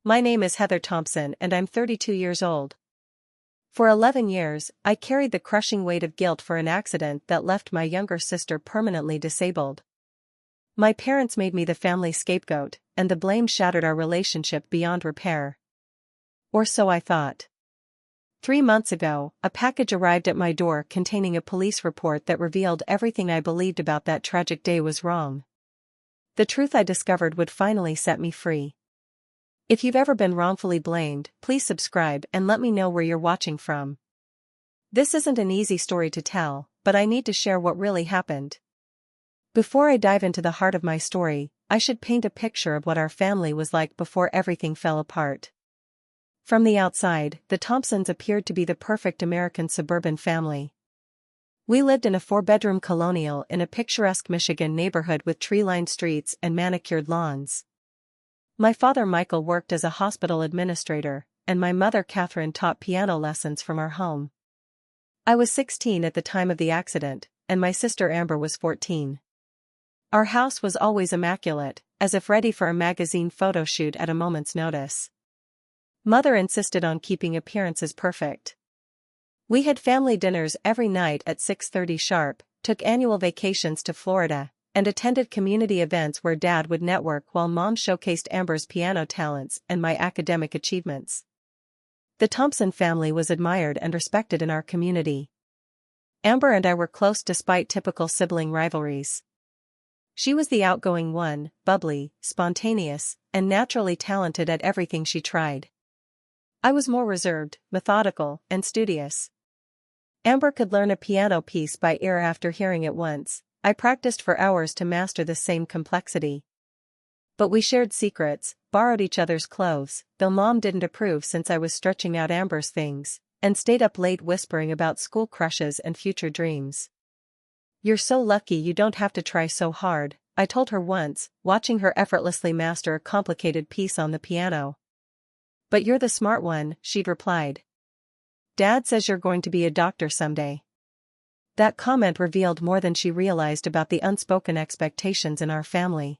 My name is Heather Thompson and I'm 32 years old. For 11 years, I carried the crushing weight of guilt for an accident that left my younger sister permanently disabled. My parents made me the family scapegoat, and the blame shattered our relationship beyond repair. Or so I thought. 3 months ago, a package arrived at my door containing a police report that revealed everything I believed about that tragic day was wrong. The truth I discovered would finally set me free. If you've ever been wrongfully blamed, please subscribe and let me know where you're watching from. This isn't an easy story to tell, but I need to share what really happened. Before I dive into the heart of my story, I should paint a picture of what our family was like before everything fell apart. From the outside, the Thompsons appeared to be the perfect American suburban family. We lived in a 4-bedroom colonial in a picturesque Michigan neighborhood with tree-lined streets and manicured lawns. My father Michael worked as a hospital administrator, and my mother Catherine taught piano lessons from our home. I was 16 at the time of the accident, and my sister Amber was 14. Our house was always immaculate, as if ready for a magazine photo shoot at a moment's notice. Mother insisted on keeping appearances perfect. We had family dinners every night at 6:30 sharp, took annual vacations to Florida, and attended community events where Dad would network while Mom showcased Amber's piano talents and my academic achievements. The Thompson family was admired and respected in our community. Amber and I were close despite typical sibling rivalries. She was the outgoing one, bubbly, spontaneous, and naturally talented at everything she tried. I was more reserved, methodical, and studious. Amber could learn a piano piece by ear after hearing it once. I practiced for hours to master the same complexity. But we shared secrets, borrowed each other's clothes, though Mom didn't approve since I was stretching out Amber's things, and stayed up late whispering about school crushes and future dreams. "You're so lucky you don't have to try so hard," I told her once, watching her effortlessly master a complicated piece on the piano. "But you're the smart one," she'd replied. "Dad says you're going to be a doctor someday." That comment revealed more than she realized about the unspoken expectations in our family.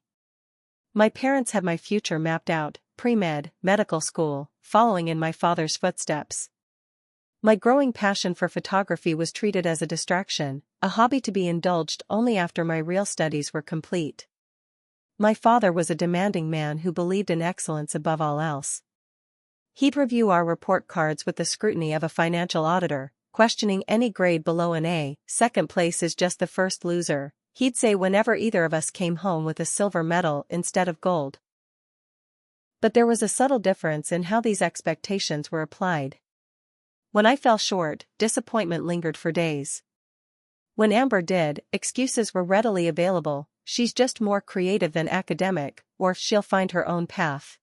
My parents had my future mapped out, pre-med, medical school, following in my father's footsteps. My growing passion for photography was treated as a distraction, a hobby to be indulged only after my real studies were complete. My father was a demanding man who believed in excellence above all else. He'd review our report cards with the scrutiny of a financial auditor, questioning any grade below an A. "Second place is just the first loser," he'd say whenever either of us came home with a silver medal instead of gold. But there was a subtle difference in how these expectations were applied. When I fell short, disappointment lingered for days. When Amber did, excuses were readily available: "She's just more creative than academic," or "she'll find her own path."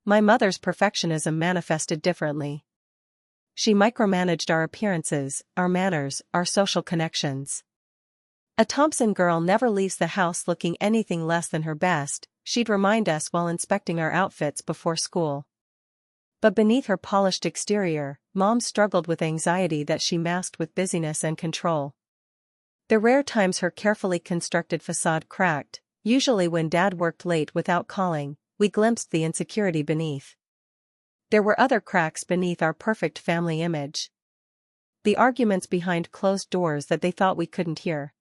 My mother's perfectionism manifested differently. She micromanaged our appearances, our manners, our social connections. A Thompson girl never leaves the house looking anything less than her best, she'd remind us while inspecting our outfits before school. But beneath her polished exterior, Mom struggled with anxiety that she masked with busyness and control. The rare times her carefully constructed facade cracked, usually when Dad worked late without calling, we glimpsed the insecurity beneath. There were other cracks beneath our perfect family image. The arguments behind closed doors that they thought we couldn't hear.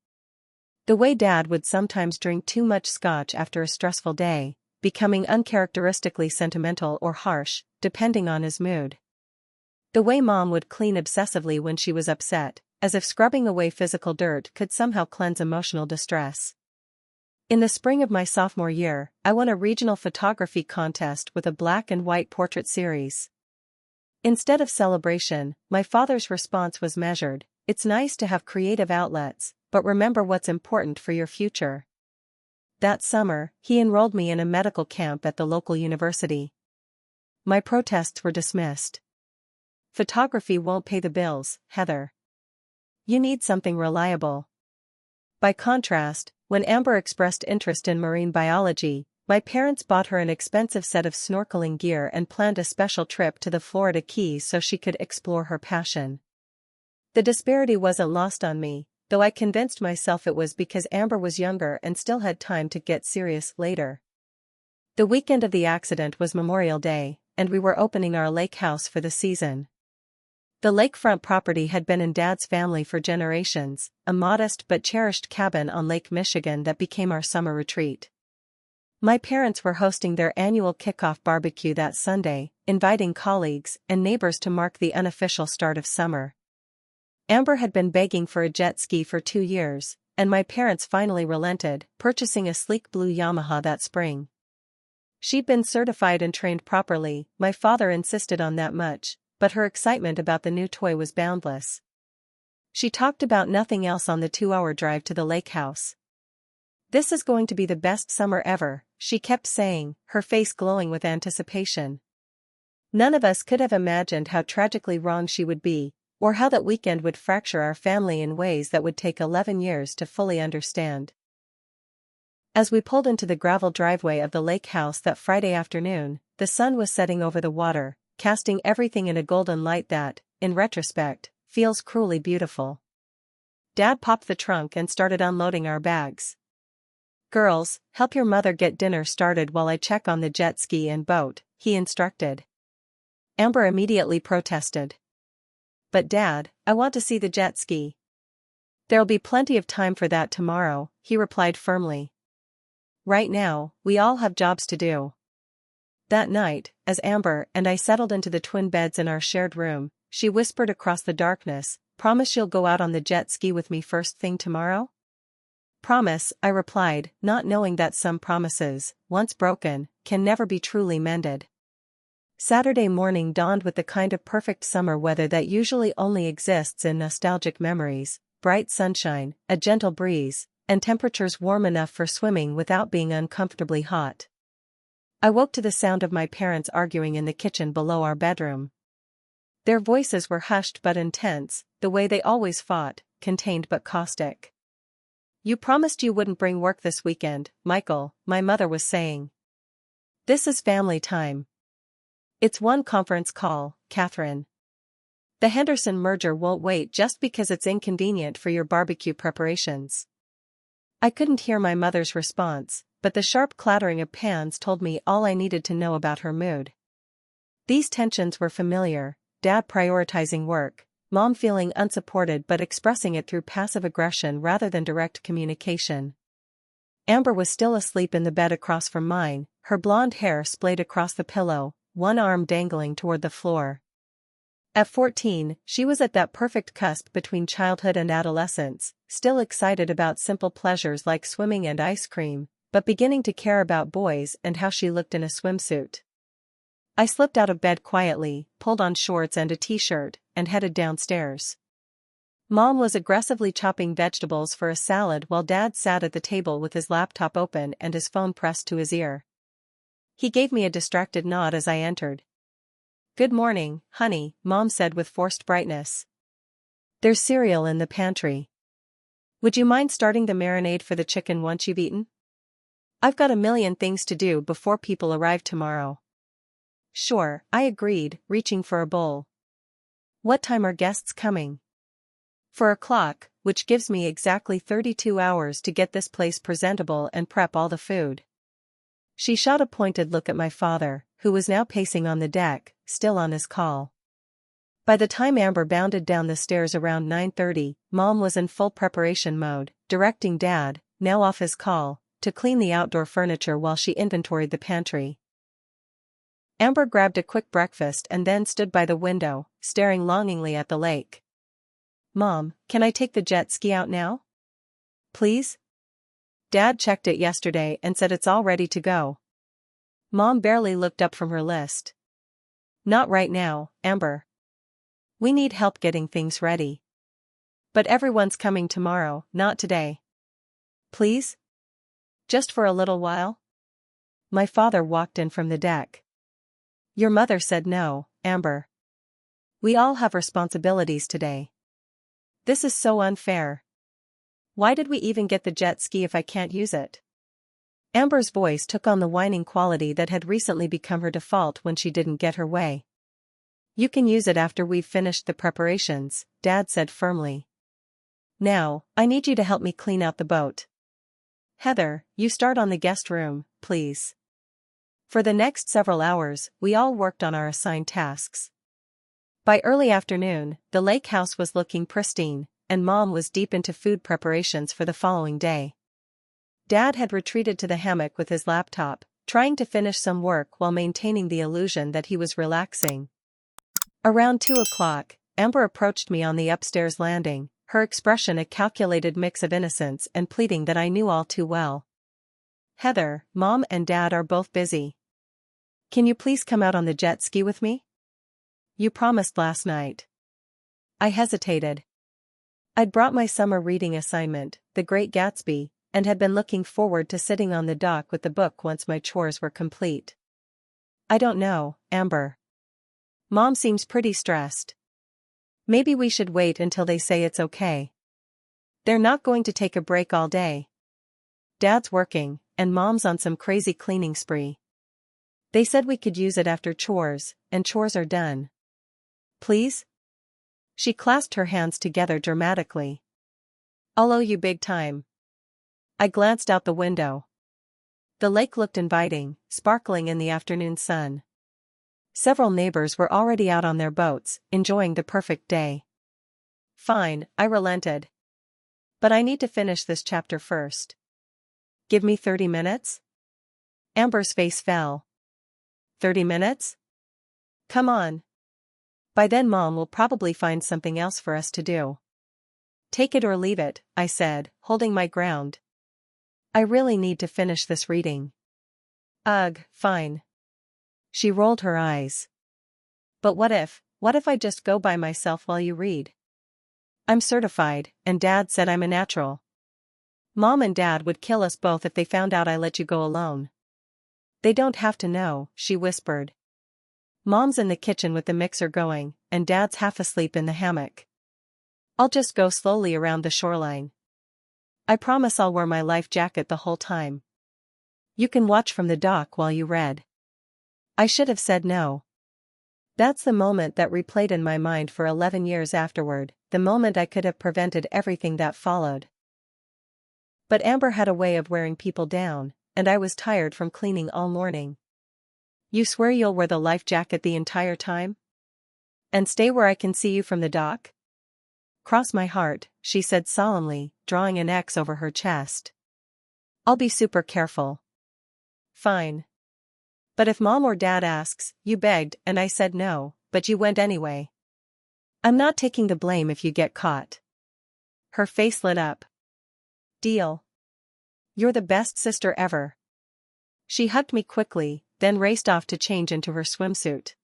The way Dad would sometimes drink too much scotch after a stressful day, becoming uncharacteristically sentimental or harsh, depending on his mood. The way Mom would clean obsessively when she was upset, as if scrubbing away physical dirt could somehow cleanse emotional distress. In the spring of my sophomore year, I won a regional photography contest with a black and white portrait series. Instead of celebration, my father's response was measured: "It's nice to have creative outlets, but remember what's important for your future." That summer, he enrolled me in a medical camp at the local university. My protests were dismissed. "Photography won't pay the bills, Heather. You need something reliable." By contrast, when Amber expressed interest in marine biology, my parents bought her an expensive set of snorkeling gear and planned a special trip to the Florida Keys so she could explore her passion. The disparity wasn't lost on me, though I convinced myself it was because Amber was younger and still had time to get serious later. The weekend of the accident was Memorial Day, and we were opening our lake house for the season. The lakefront property had been in Dad's family for generations, a modest but cherished cabin on Lake Michigan that became our summer retreat. My parents were hosting their annual kickoff barbecue that Sunday, inviting colleagues and neighbors to mark the unofficial start of summer. Amber had been begging for a jet ski for 2 years, and my parents finally relented, purchasing a sleek blue Yamaha that spring. She'd been certified and trained properly, my father insisted on that much, but her excitement about the new toy was boundless. She talked about nothing else on the 2-hour drive to the lake house. "This is going to be the best summer ever," she kept saying, her face glowing with anticipation. None of us could have imagined how tragically wrong she would be, or how that weekend would fracture our family in ways that would take 11 years to fully understand. As we pulled into the gravel driveway of the lake house that Friday afternoon, the sun was setting over the water, casting everything in a golden light that, in retrospect, feels cruelly beautiful. Dad popped the trunk and started unloading our bags. "Girls, help your mother get dinner started while I check on the jet ski and boat," he instructed. Amber immediately protested. "But Dad, I want to see the jet ski." "There'll be plenty of time for that tomorrow," he replied firmly. "Right now, we all have jobs to do." That night, as Amber and I settled into the twin beds in our shared room, she whispered across the darkness, "Promise you'll go out on the jet ski with me first thing tomorrow?" "Promise," I replied, not knowing that some promises, once broken, can never be truly mended. Saturday morning dawned with the kind of perfect summer weather that usually only exists in nostalgic memories: bright sunshine, a gentle breeze, and temperatures warm enough for swimming without being uncomfortably hot. I woke to the sound of my parents arguing in the kitchen below our bedroom. Their voices were hushed but intense, the way they always fought, contained but caustic. "You promised you wouldn't bring work this weekend, Michael," my mother was saying. "This is family time." "It's one conference call, Catherine. The Henderson merger won't wait just because it's inconvenient for your barbecue preparations." I couldn't hear my mother's response, but the sharp clattering of pans told me all I needed to know about her mood. These tensions were familiar: Dad prioritizing work, Mom feeling unsupported but expressing it through passive aggression rather than direct communication. Amber was still asleep in the bed across from mine, her blonde hair splayed across the pillow, one arm dangling toward the floor. At 14, she was at that perfect cusp between childhood and adolescence, still excited about simple pleasures like swimming and ice cream, but beginning to care about boys and how she looked in a swimsuit. I slipped out of bed quietly, pulled on shorts and a t-shirt, and headed downstairs. Mom was aggressively chopping vegetables for a salad while Dad sat at the table with his laptop open and his phone pressed to his ear. He gave me a distracted nod as I entered. "Good morning, honey," Mom said with forced brightness. "There's cereal in the pantry. Would you mind starting the marinade for the chicken once you've eaten? I've got a million things to do before people arrive tomorrow." "Sure," I agreed, reaching for a bowl. "What time are guests coming?" "4 o'clock, which gives me exactly 32 hours to get this place presentable and prep all the food." She shot a pointed look at my father, who was now pacing on the deck, still on his call. By the time Amber bounded down the stairs around 9:30, Mom was in full preparation mode, directing Dad, now off his call, to clean the outdoor furniture while she inventoried the pantry. Amber grabbed a quick breakfast and then stood by the window, staring longingly at the lake. "Mom, can I take the jet ski out now? Please?" "Dad checked it yesterday and said it's all ready to go." Mom barely looked up from her list. "Not right now, Amber. We need help getting things ready." "But everyone's coming tomorrow, not today. Please? Just for a little while?" My father walked in from the deck. "Your mother said no, Amber. We all have responsibilities today. This is so unfair. Why did we even get the jet ski if I can't use it?" Amber's voice took on the whining quality that had recently become her default when she didn't get her way. "You can use it after we've finished the preparations," Dad said firmly. "Now, I need you to help me clean out the boat. Heather, you start on the guest room, please." For the next several hours, we all worked on our assigned tasks. By early afternoon, the lake house was looking pristine, and Mom was deep into food preparations for the following day. Dad had retreated to the hammock with his laptop, trying to finish some work while maintaining the illusion that he was relaxing. Around 2 o'clock, Amber approached me on the upstairs landing, her expression a calculated mix of innocence and pleading that I knew all too well. "Heather, Mom and Dad are both busy. Can you please come out on the jet ski with me? You promised last night." I hesitated. I'd brought my summer reading assignment, The Great Gatsby, and had been looking forward to sitting on the dock with the book once my chores were complete. "I don't know, Amber. Mom seems pretty stressed. Maybe we should wait until they say it's okay. They're not going to take a break all day. Dad's working, and Mom's on some crazy cleaning spree. They said we could use it after chores, and chores are done. Please?" She clasped her hands together dramatically. "I'll owe you big time." I glanced out the window. The lake looked inviting, sparkling in the afternoon sun. Several neighbors were already out on their boats, enjoying the perfect day. "Fine," I relented. "But I need to finish this chapter first." "Give me 30 minutes?" Amber's face fell. 30 minutes? Come on. By then Mom will probably find something else for us to do. "Take it or leave it," I said, holding my ground. "I really need to finish this reading." "Ugh, fine." She rolled her eyes. "But what if I just go by myself while you read? I'm certified, and Dad said I'm a natural." "Mom and Dad would kill us both if they found out I let you go alone." "They don't have to know," she whispered. "Mom's in the kitchen with the mixer going, and Dad's half asleep in the hammock. I'll just go slowly around the shoreline. I promise I'll wear my life jacket the whole time. You can watch from the dock while you read." I should have said no. That's the moment that replayed in my mind for 11 years afterward, the moment I could have prevented everything that followed. But Amber had a way of wearing people down, and I was tired from cleaning all morning. "You swear you'll wear the life jacket the entire time? And stay where I can see you from the dock?" "Cross my heart," she said solemnly, drawing an X over her chest. "I'll be super careful." "Fine. But if Mom or Dad asks, you begged and I said no, but you went anyway. I'm not taking the blame if you get caught." Her face lit up. "Deal. You're the best sister ever." She hugged me quickly, then raced off to change into her swimsuit.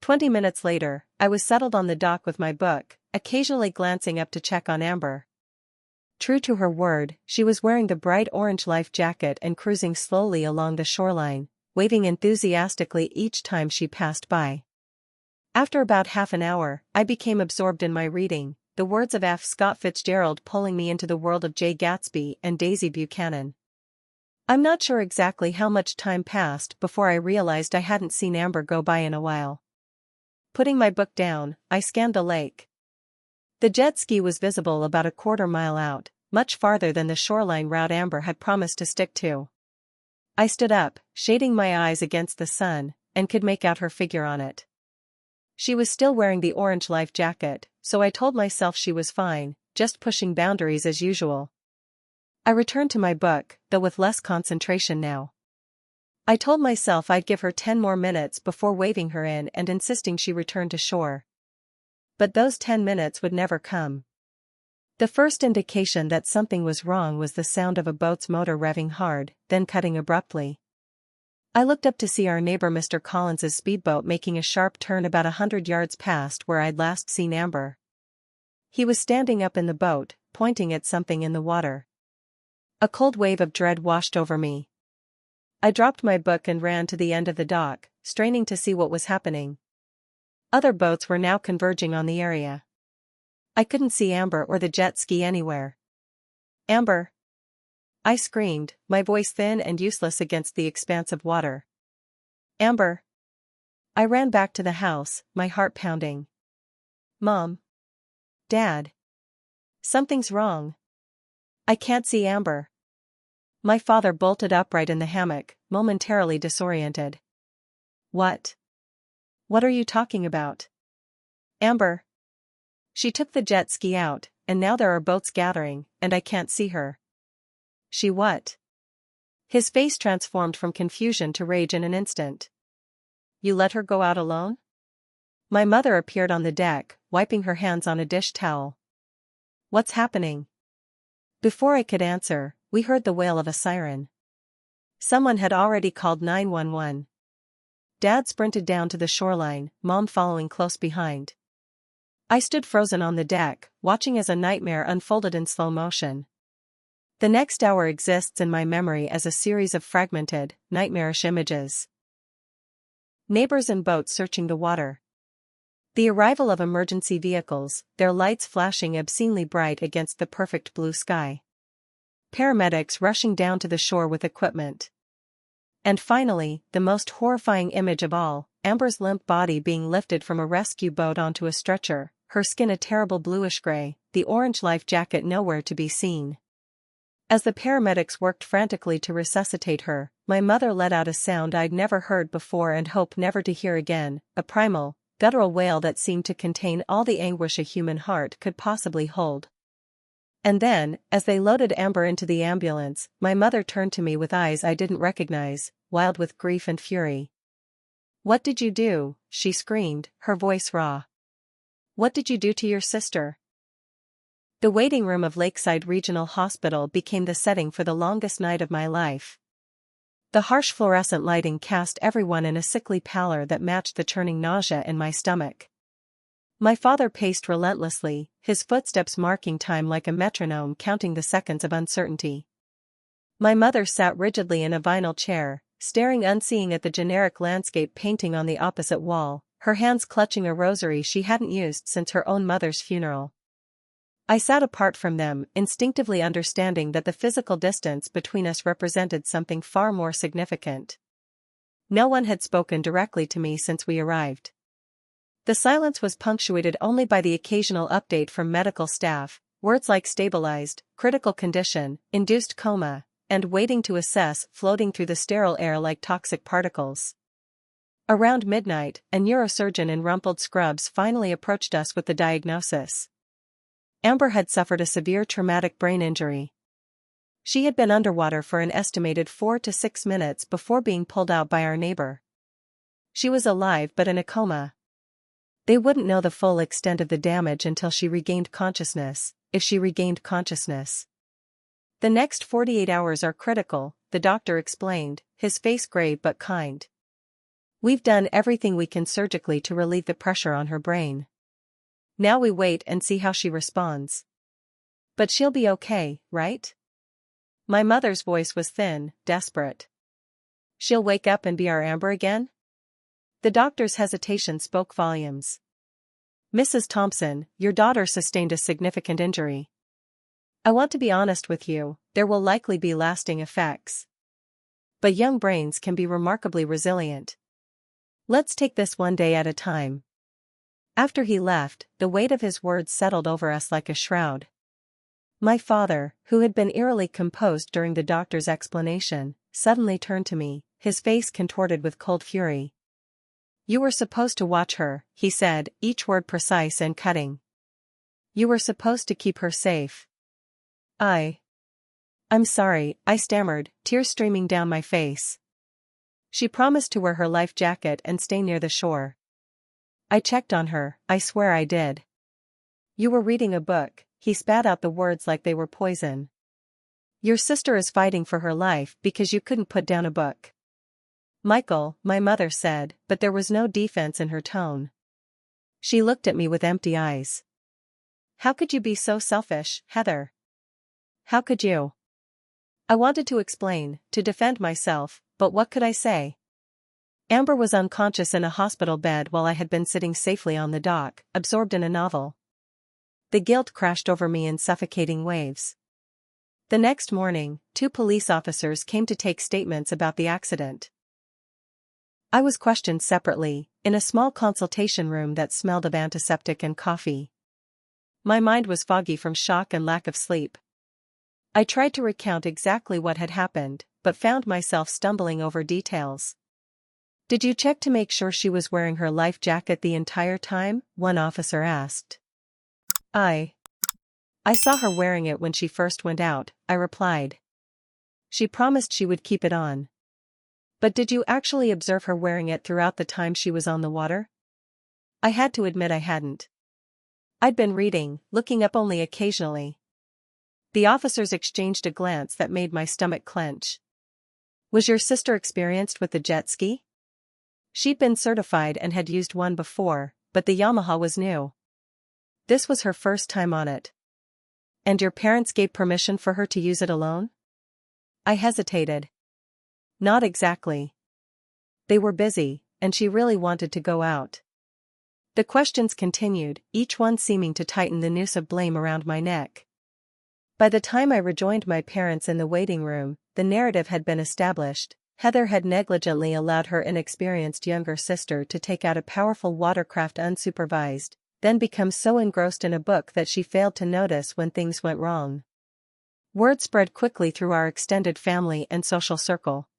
20 minutes later, I was settled on the dock with my book, occasionally glancing up to check on Amber. True to her word, she was wearing the bright orange life jacket and cruising slowly along the shoreline, waving enthusiastically each time she passed by. After about half an hour, I became absorbed in my reading, the words of F. Scott Fitzgerald pulling me into the world of J. Gatsby and Daisy Buchanan. I'm not sure exactly how much time passed before I realized I hadn't seen Amber go by in a while. Putting my book down, I scanned the lake. The jet ski was visible about a quarter mile out, much farther than the shoreline route Amber had promised to stick to. I stood up, shading my eyes against the sun, and could make out her figure on it. She was still wearing the orange life jacket, so I told myself she was fine, just pushing boundaries as usual. I returned to my book, though with less concentration now. I told myself I'd give her 10 more minutes before waving her in and insisting she return to shore. But those 10 minutes would never come. The first indication that something was wrong was the sound of a boat's motor revving hard, then cutting abruptly. I looked up to see our neighbor Mr. Collins's speedboat making a sharp turn about 100 yards past where I'd last seen Amber. He was standing up in the boat, pointing at something in the water. A cold wave of dread washed over me. I dropped my book and ran to the end of the dock, straining to see what was happening. Other boats were now converging on the area. I couldn't see Amber or the jet ski anywhere. "Amber!" I screamed, my voice thin and useless against the expanse of water. "Amber!" I ran back to the house, my heart pounding. "Mom! Dad! Something's wrong. I can't see Amber." My father bolted upright in the hammock, momentarily disoriented. What? What are you talking about? Amber. She took the jet ski out, and now there are boats gathering, and I can't see her. She what? His face transformed from confusion to rage in an instant. You let her go out alone? My mother appeared on the deck, wiping her hands on a dish towel. What's happening? Before I could answer, we heard the wail of a siren. Someone had already called 911. Dad sprinted down to the shoreline, Mom following close behind. I stood frozen on the deck, watching as a nightmare unfolded in slow motion. The next hour exists in my memory as a series of fragmented, nightmarish images. Neighbors and boats searching the water. The arrival of emergency vehicles, their lights flashing obscenely bright against the perfect blue sky. Paramedics rushing down to the shore with equipment. And finally, the most horrifying image of all, Amber's limp body being lifted from a rescue boat onto a stretcher, her skin a terrible bluish gray, the orange life jacket nowhere to be seen. As the paramedics worked frantically to resuscitate her, my mother let out a sound I'd never heard before and hope never to hear again, a primal, guttural wail that seemed to contain all the anguish a human heart could possibly hold. And then, as they loaded Amber into the ambulance, my mother turned to me with eyes I didn't recognize, wild with grief and fury. What did you do? She screamed, her voice raw. What did you do to your sister? The waiting room of Lakeside Regional Hospital became the setting for the longest night of my life. The harsh fluorescent lighting cast everyone in a sickly pallor that matched the churning nausea in my stomach. My father paced relentlessly, his footsteps marking time like a metronome counting the seconds of uncertainty. My mother sat rigidly in a vinyl chair, staring unseeing at the generic landscape painting on the opposite wall, her hands clutching a rosary she hadn't used since her own mother's funeral. I sat apart from them, instinctively understanding that the physical distance between us represented something far more significant. No one had spoken directly to me since we arrived. The silence was punctuated only by the occasional update from medical staff, words like stabilized, critical condition, induced coma, and waiting to assess floating through the sterile air like toxic particles. Around midnight, a neurosurgeon in rumpled scrubs finally approached us with the diagnosis. Amber had suffered a severe traumatic brain injury. She had been underwater for an estimated 4 to 6 minutes before being pulled out by our neighbor. She was alive but in a coma. They wouldn't know the full extent of the damage until she regained consciousness, if she regained consciousness. The next 48 hours are critical, the doctor explained, his face grave but kind. We've done everything we can surgically to relieve the pressure on her brain. Now we wait and see how she responds. But she'll be okay, right? My mother's voice was thin, desperate. She'll wake up and be our Amber again? The doctor's hesitation spoke volumes. Mrs. Thompson, your daughter sustained a significant injury. I want to be honest with you, there will likely be lasting effects. But young brains can be remarkably resilient. Let's take this one day at a time. After he left, the weight of his words settled over us like a shroud. My father, who had been eerily composed during the doctor's explanation, suddenly turned to me, his face contorted with cold fury. You were supposed to watch her, he said, each word precise and cutting. You were supposed to keep her safe. I'm sorry, I stammered, tears streaming down my face. She promised to wear her life jacket and stay near the shore. I checked on her, I swear I did. You were reading a book, he spat out the words like they were poison. Your sister is fighting for her life because you couldn't put down a book. Michael, my mother said, but there was no defense in her tone. She looked at me with empty eyes. How could you be so selfish, Heather? How could you? I wanted to explain, to defend myself, but what could I say? Amber was unconscious in a hospital bed while I had been sitting safely on the dock, absorbed in a novel. The guilt crashed over me in suffocating waves. The next morning, 2 police officers came to take statements about the accident. I was questioned separately, in a small consultation room that smelled of antiseptic and coffee. My mind was foggy from shock and lack of sleep. I tried to recount exactly what had happened, but found myself stumbling over details. "Did you check to make sure she was wearing her life jacket the entire time?" one officer asked. I saw her wearing it when she first went out," I replied. "She promised she would keep it on." "But did you actually observe her wearing it throughout the time she was on the water?" I had to admit I hadn't. I'd been reading, looking up only occasionally. The officers exchanged a glance that made my stomach clench. "Was your sister experienced with the jet ski?" She'd been certified and had used one before, but the Yamaha was new. This was her first time on it. "And your parents gave permission for her to use it alone?" I hesitated. "Not exactly. They were busy, and she really wanted to go out." The questions continued, each one seeming to tighten the noose of blame around my neck. By the time I rejoined my parents in the waiting room, the narrative had been established. Heather had negligently allowed her inexperienced younger sister to take out a powerful watercraft unsupervised, then become so engrossed in a book that she failed to notice when things went wrong. Word spread quickly through our extended family and social circle.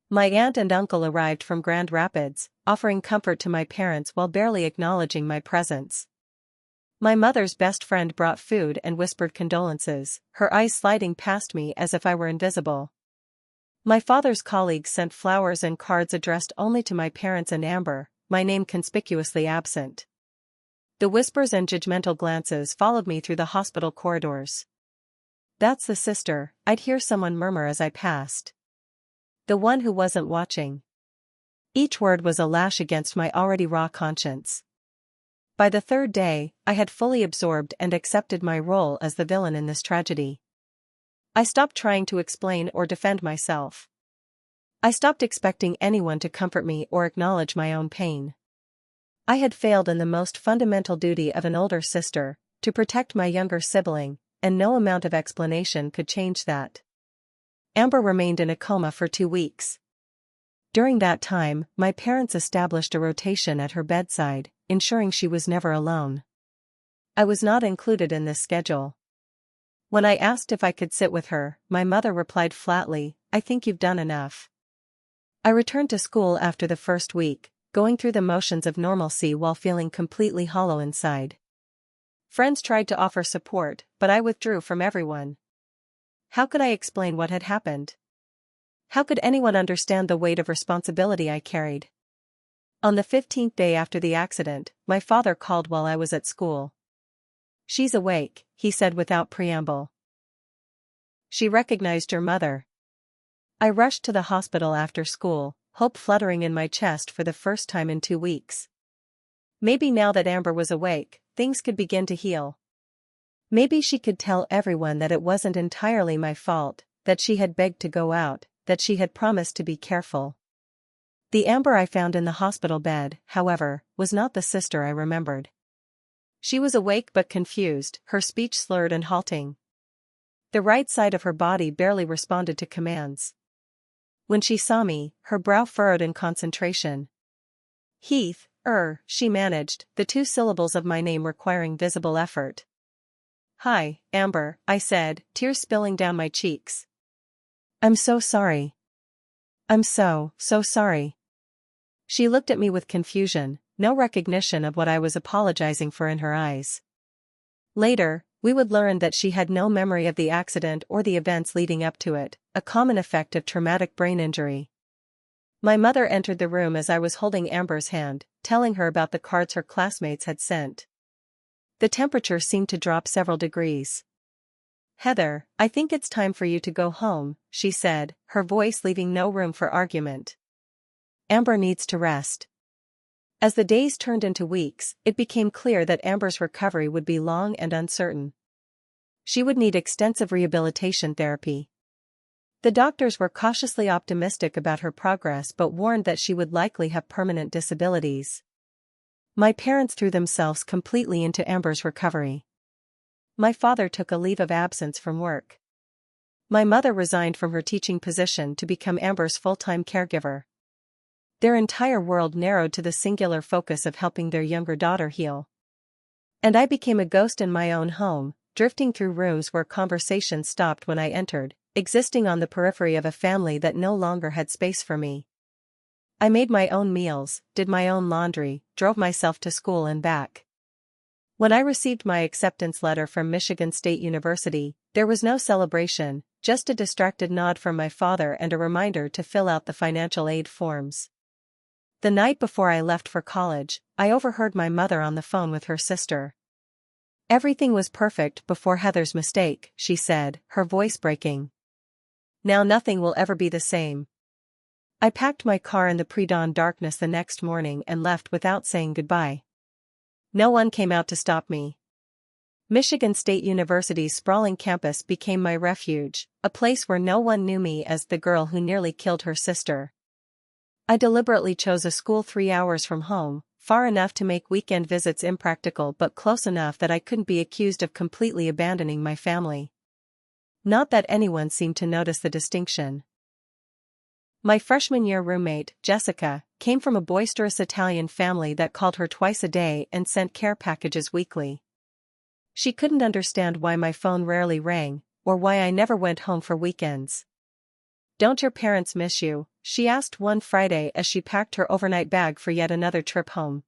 My aunt and uncle arrived from Grand Rapids, offering comfort to my parents while barely acknowledging my presence. My mother's best friend brought food and whispered condolences, her eyes sliding past me as if I were invisible. My father's colleagues sent flowers and cards addressed only to my parents and Amber, my name conspicuously absent. The whispers and judgmental glances followed me through the hospital corridors. "That's the sister," I'd hear someone murmur as I passed. "The one who wasn't watching." Each word was a lash against my already raw conscience. By the third day, I had fully absorbed and accepted my role as the villain in this tragedy. I stopped trying to explain or defend myself. I stopped expecting anyone to comfort me or acknowledge my own pain. I had failed in the most fundamental duty of an older sister, to protect my younger sibling, and no amount of explanation could change that. Amber remained in a coma for 2 weeks. During that time, my parents established a rotation at her bedside, ensuring she was never alone. I was not included in this schedule. When I asked if I could sit with her, my mother replied flatly, "I think you've done enough." I returned to school after the first week, going through the motions of normalcy while feeling completely hollow inside. Friends tried to offer support, but I withdrew from everyone. How could I explain what had happened? How could anyone understand the weight of responsibility I carried? On the 15th day after the accident, my father called while I was at school. "She's awake," he said without preamble. "She recognized your mother." I rushed to the hospital after school, hope fluttering in my chest for the first time in 2 weeks. Maybe now that Amber was awake, things could begin to heal. Maybe she could tell everyone that it wasn't entirely my fault, that she had begged to go out, that she had promised to be careful. The Amber I found in the hospital bed, however, was not the sister I remembered. She was awake but confused, her speech slurred and halting. The right side of her body barely responded to commands. When she saw me, her brow furrowed in concentration. "Heath," she managed, the 2 syllables of my name requiring visible effort. "Hi, Amber," I said, tears spilling down my cheeks. "I'm so sorry. I'm so sorry." She looked at me with confusion, no recognition of what I was apologizing for in her eyes. Later, we would learn that she had no memory of the accident or the events leading up to it, a common effect of traumatic brain injury. My mother entered the room as I was holding Amber's hand, telling her about the cards her classmates had sent. The temperature seemed to drop several degrees. "Heather, I think it's time for you to go home," she said, her voice leaving no room for argument. "Amber needs to rest." As the days turned into weeks, it became clear that Amber's recovery would be long and uncertain. She would need extensive rehabilitation therapy. The doctors were cautiously optimistic about her progress but warned that she would likely have permanent disabilities. My parents threw themselves completely into Amber's recovery. My father took a leave of absence from work. My mother resigned from her teaching position to become Amber's full-time caregiver. Their entire world narrowed to the singular focus of helping their younger daughter heal. And I became a ghost in my own home, drifting through rooms where conversation stopped when I entered, existing on the periphery of a family that no longer had space for me. I made my own meals, did my own laundry, drove myself to school and back. When I received my acceptance letter from Michigan State University, there was no celebration, just a distracted nod from my father and a reminder to fill out the financial aid forms. The night before I left for college, I overheard my mother on the phone with her sister. "Everything was perfect before Heather's mistake," she said, her voice breaking. "Now nothing will ever be the same." I packed my car in the pre-dawn darkness the next morning and left without saying goodbye. No one came out to stop me. Michigan State University's sprawling campus became my refuge, a place where no one knew me as the girl who nearly killed her sister. I deliberately chose a school 3 hours from home, far enough to make weekend visits impractical but close enough that I couldn't be accused of completely abandoning my family. Not that anyone seemed to notice the distinction. My freshman year roommate, Jessica, came from a boisterous Italian family that called her twice a day and sent care packages weekly. She couldn't understand why my phone rarely rang, or why I never went home for weekends. "Don't your parents miss you?" she asked one Friday as she packed her overnight bag for yet another trip home.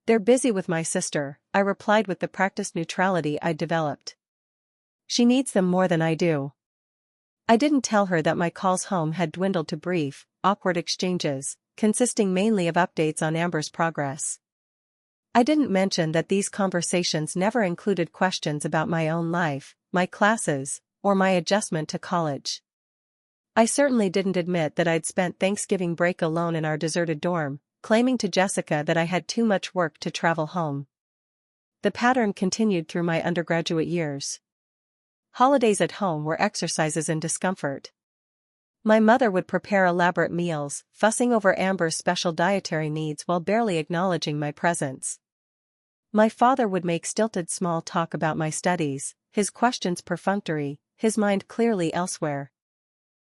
"They're busy with my sister," I replied with the practiced neutrality I'd developed. "She needs them more than I do." I didn't tell her that my calls home had dwindled to brief, awkward exchanges, consisting mainly of updates on Amber's progress. I didn't mention that these conversations never included questions about my own life, my classes, or my adjustment to college. I certainly didn't admit that I'd spent Thanksgiving break alone in our deserted dorm, claiming to Jessica that I had too much work to travel home. The pattern continued through my undergraduate years. Holidays at home were exercises in discomfort. My mother would prepare elaborate meals, fussing over Amber's special dietary needs while barely acknowledging my presence. My father would make stilted small talk about my studies, his questions perfunctory, his mind clearly elsewhere.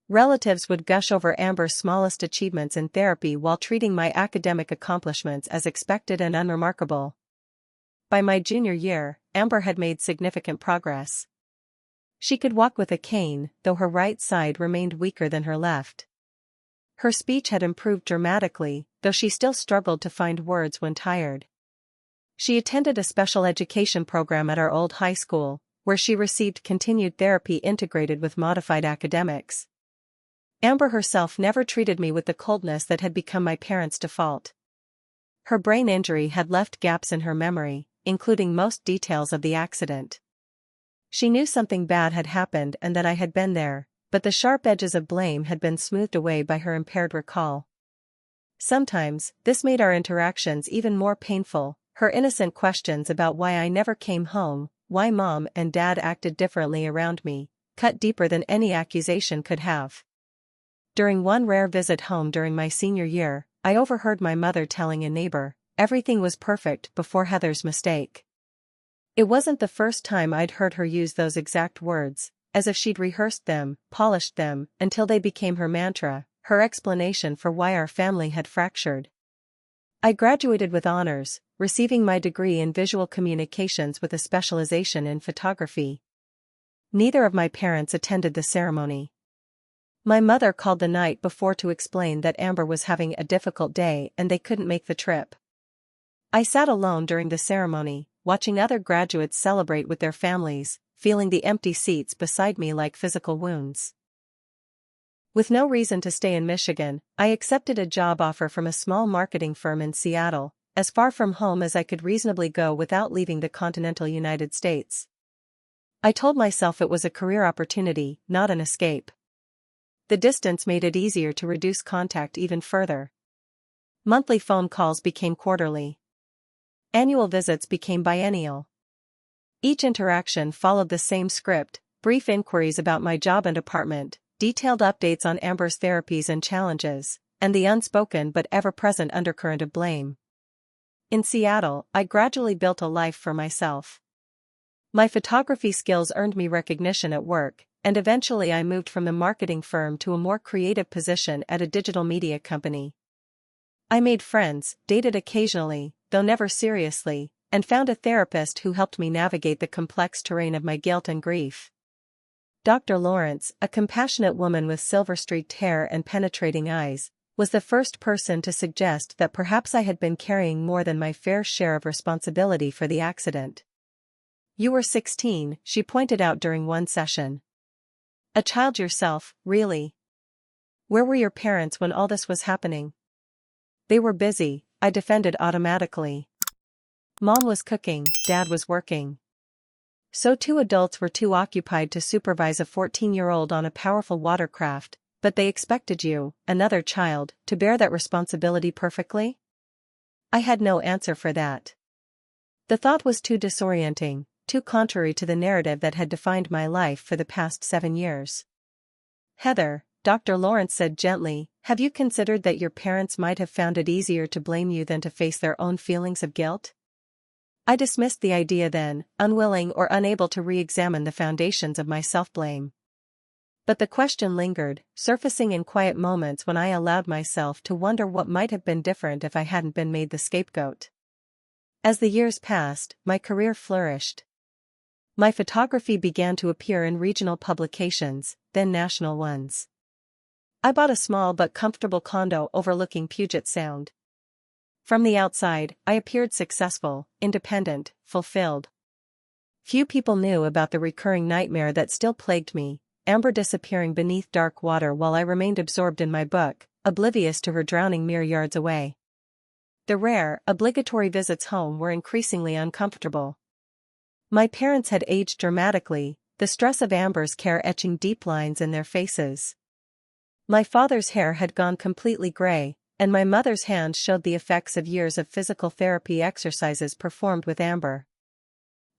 Relatives would gush over Amber's smallest achievements in therapy while treating my academic accomplishments as expected and unremarkable. By my junior year, Amber had made significant progress. She could walk with a cane, though her right side remained weaker than her left. Her speech had improved dramatically, though she still struggled to find words when tired. She attended a special education program at our old high school, where she received continued therapy integrated with modified academics. Amber herself never treated me with the coldness that had become my parents' default. Her brain injury had left gaps in her memory, including most details of the accident. She knew something bad had happened and that I had been there, but the sharp edges of blame had been smoothed away by her impaired recall. Sometimes, this made our interactions even more painful. Her innocent questions about why I never came home, why Mom and Dad acted differently around me, cut deeper than any accusation could have. During one rare visit home during my senior year, I overheard my mother telling a neighbor, "Everything was perfect before Heather's mistake." It wasn't the first time I'd heard her use those exact words, as if she'd rehearsed them, polished them, until they became her mantra, her explanation for why our family had fractured. I graduated with honors, receiving my degree in visual communications with a specialization in photography. Neither of my parents attended the ceremony. My mother called the night before to explain that Amber was having a difficult day and they couldn't make the trip. I sat alone during the ceremony, watching other graduates celebrate with their families, feeling the empty seats beside me like physical wounds. With no reason to stay in Michigan, I accepted a job offer from a small marketing firm in Seattle, as far from home as I could reasonably go without leaving the continental United States. I told myself it was a career opportunity, not an escape. The distance made it easier to reduce contact even further. Monthly phone calls became quarterly. Annual visits became biennial. Each interaction followed the same script: brief inquiries about my job and apartment, detailed updates on Amber's therapies and challenges, and the unspoken but ever-present undercurrent of blame. In Seattle, I gradually built a life for myself. My photography skills earned me recognition at work, and eventually I moved from the marketing firm to a more creative position at a digital media company. I made friends, dated occasionally, though never seriously, and found a therapist who helped me navigate the complex terrain of my guilt and grief. Dr. Lawrence, a compassionate woman with silver-streaked hair and penetrating eyes, was the first person to suggest that perhaps I had been carrying more than my fair share of responsibility for the accident. "You were 16, she pointed out during one session. "A child yourself, really? Where were your parents when all this was happening?" "They were busy," I defended automatically. "Mom was cooking, Dad was working." So two adults were too occupied to supervise a 14-year-old on a powerful watercraft, but they expected you, another child, to bear that responsibility perfectly? I had no answer for that. The thought was too disorienting, too contrary to the narrative that had defined my life for the past 7 years. "Heather," Dr. Lawrence said gently, "have you considered that your parents might have found it easier to blame you than to face their own feelings of guilt?" I dismissed the idea then, unwilling or unable to re-examine the foundations of my self-blame. But the question lingered, surfacing in quiet moments when I allowed myself to wonder what might have been different if I hadn't been made the scapegoat. As the years passed, my career flourished. My photography began to appear in regional publications, then national ones. I bought a small but comfortable condo overlooking Puget Sound. From the outside, I appeared successful, independent, fulfilled. Few people knew about the recurring nightmare that still plagued me, Amber disappearing beneath dark water while I remained absorbed in my book, oblivious to her drowning mere yards away. The rare, obligatory visits home were increasingly uncomfortable. My parents had aged dramatically, the stress of Amber's care etching deep lines in their faces. My father's hair had gone completely gray, and my mother's hands showed the effects of years of physical therapy exercises performed with Amber.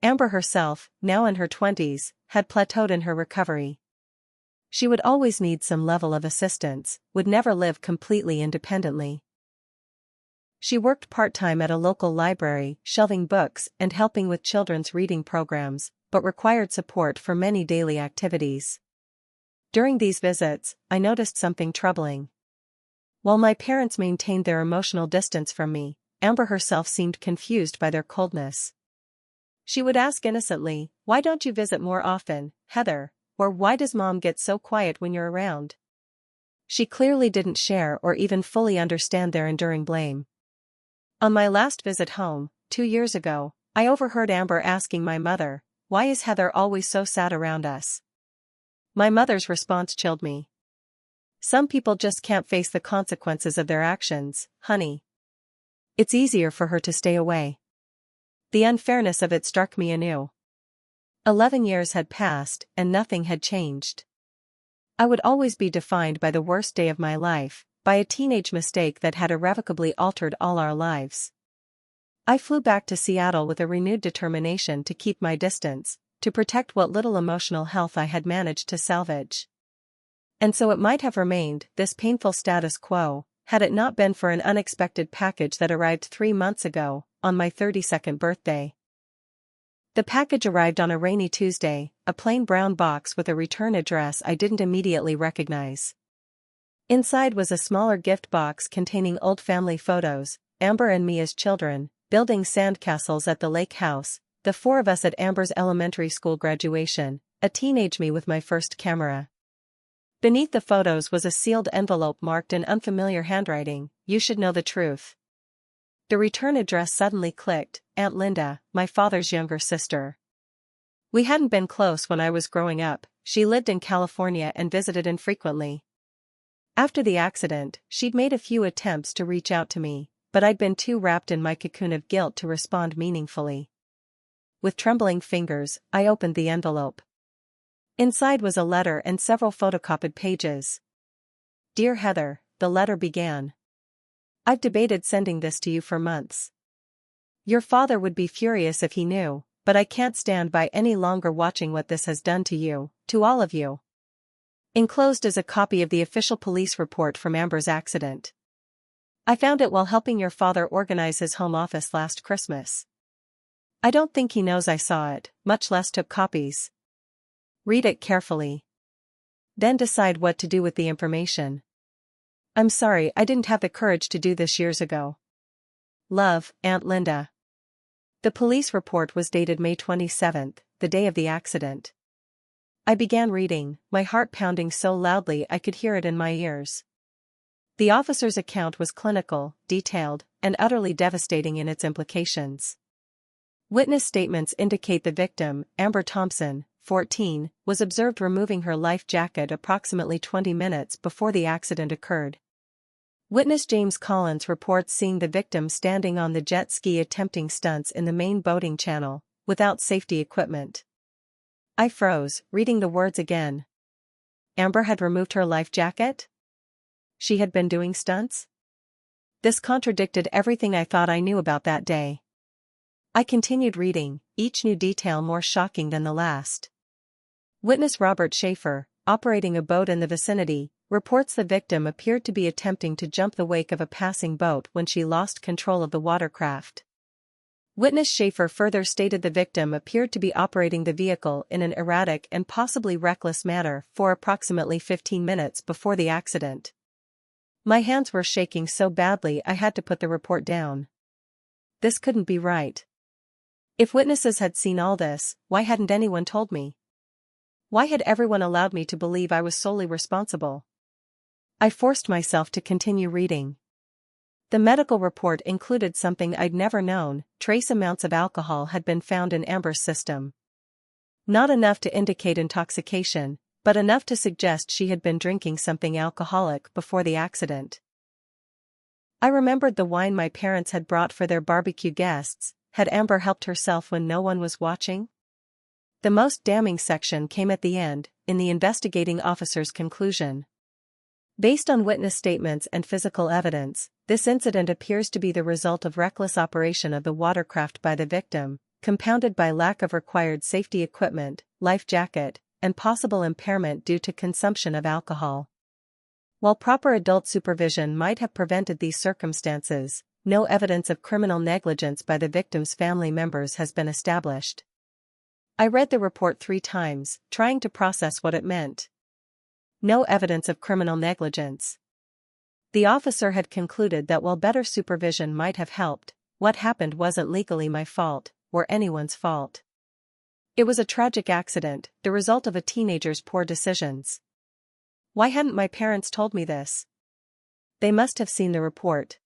Amber herself, now in her 20s, had plateaued in her recovery. She would always need some level of assistance, would never live completely independently. She worked part-time at a local library, shelving books and helping with children's reading programs, but required support for many daily activities. During these visits, I noticed something troubling. While my parents maintained their emotional distance from me, Amber herself seemed confused by their coldness. She would ask innocently, "Why don't you visit more often, Heather?" Or "Why does Mom get so quiet when you're around?" She clearly didn't share or even fully understand their enduring blame. On my last visit home, 2 years ago, I overheard Amber asking my mother, "Why is Heather always so sad around us?" My mother's response chilled me. "Some people just can't face the consequences of their actions, honey. It's easier for her to stay away." The unfairness of it struck me anew. 11 years had passed, and nothing had changed. I would always be defined by the worst day of my life, by a teenage mistake that had irrevocably altered all our lives. I flew back to Seattle with a renewed determination to keep my distance, to protect what little emotional health I had managed to salvage. And so it might have remained, this painful status quo, had it not been for an unexpected package that arrived 3 months ago, on my 32nd birthday. The package arrived on a rainy Tuesday, a plain brown box with a return address I didn't immediately recognize. Inside was a smaller gift box containing old family photos, Amber and me as children, building sandcastles at the lake house, the 4 of us at Amber's elementary school graduation, a teenage me with my first camera. Beneath the photos was a sealed envelope marked in unfamiliar handwriting, "You should know the truth." The return address suddenly clicked, Aunt Linda, my father's younger sister. We hadn't been close when I was growing up, she lived in California and visited infrequently. After the accident, she'd made a few attempts to reach out to me, but I'd been too wrapped in my cocoon of guilt to respond meaningfully. With trembling fingers, I opened the envelope. Inside was a letter and several photocopied pages. "Dear Heather," the letter began. "I've debated sending this to you for months. Your father would be furious if he knew, but I can't stand by any longer watching what this has done to you, to all of you." Enclosed is a copy of the official police report from Amber's accident. "I found it while helping your father organize his home office last Christmas. I don't think he knows I saw it, much less took copies. Read it carefully. Then decide what to do with the information. I'm sorry I didn't have the courage to do this years ago. Love, Aunt Linda." The police report was dated May 27th, the day of the accident. I began reading, my heart pounding so loudly I could hear it in my ears. The officer's account was clinical, detailed, and utterly devastating in its implications. Witness statements indicate the victim, Amber Thompson, 14, was observed removing her life jacket approximately 20 minutes before the accident occurred. Witness James Collins reports seeing the victim standing on the jet ski attempting stunts in the main boating channel, without safety equipment. I froze, reading the words again. Amber had removed her life jacket? She had been doing stunts? This contradicted everything I thought I knew about that day. I continued reading, each new detail more shocking than the last. Witness Robert Schaefer, operating a boat in the vicinity, reports the victim appeared to be attempting to jump the wake of a passing boat when she lost control of the watercraft. Witness Schaefer further stated the victim appeared to be operating the vehicle in an erratic and possibly reckless manner for approximately 15 minutes before the accident. My hands were shaking so badly I had to put the report down. This couldn't be right. If witnesses had seen all this, why hadn't anyone told me? Why had everyone allowed me to believe I was solely responsible? I forced myself to continue reading. The medical report included something I'd never known: trace amounts of alcohol had been found in Amber's system. Not enough to indicate intoxication, but enough to suggest she had been drinking something alcoholic before the accident. I remembered the wine my parents had brought for their barbecue guests. Had Amber helped herself when no one was watching? The most damning section came at the end, in the investigating officer's conclusion. Based on witness statements and physical evidence, this incident appears to be the result of reckless operation of the watercraft by the victim, compounded by lack of required safety equipment, life jacket, and possible impairment due to consumption of alcohol. While proper adult supervision might have prevented these circumstances, no evidence of criminal negligence by the victim's family members has been established. I read the report 3 times, trying to process what it meant. No evidence of criminal negligence. The officer had concluded that while better supervision might have helped, what happened wasn't legally my fault, or anyone's fault. It was a tragic accident, the result of a teenager's poor decisions. Why hadn't my parents told me this? They must have seen the report.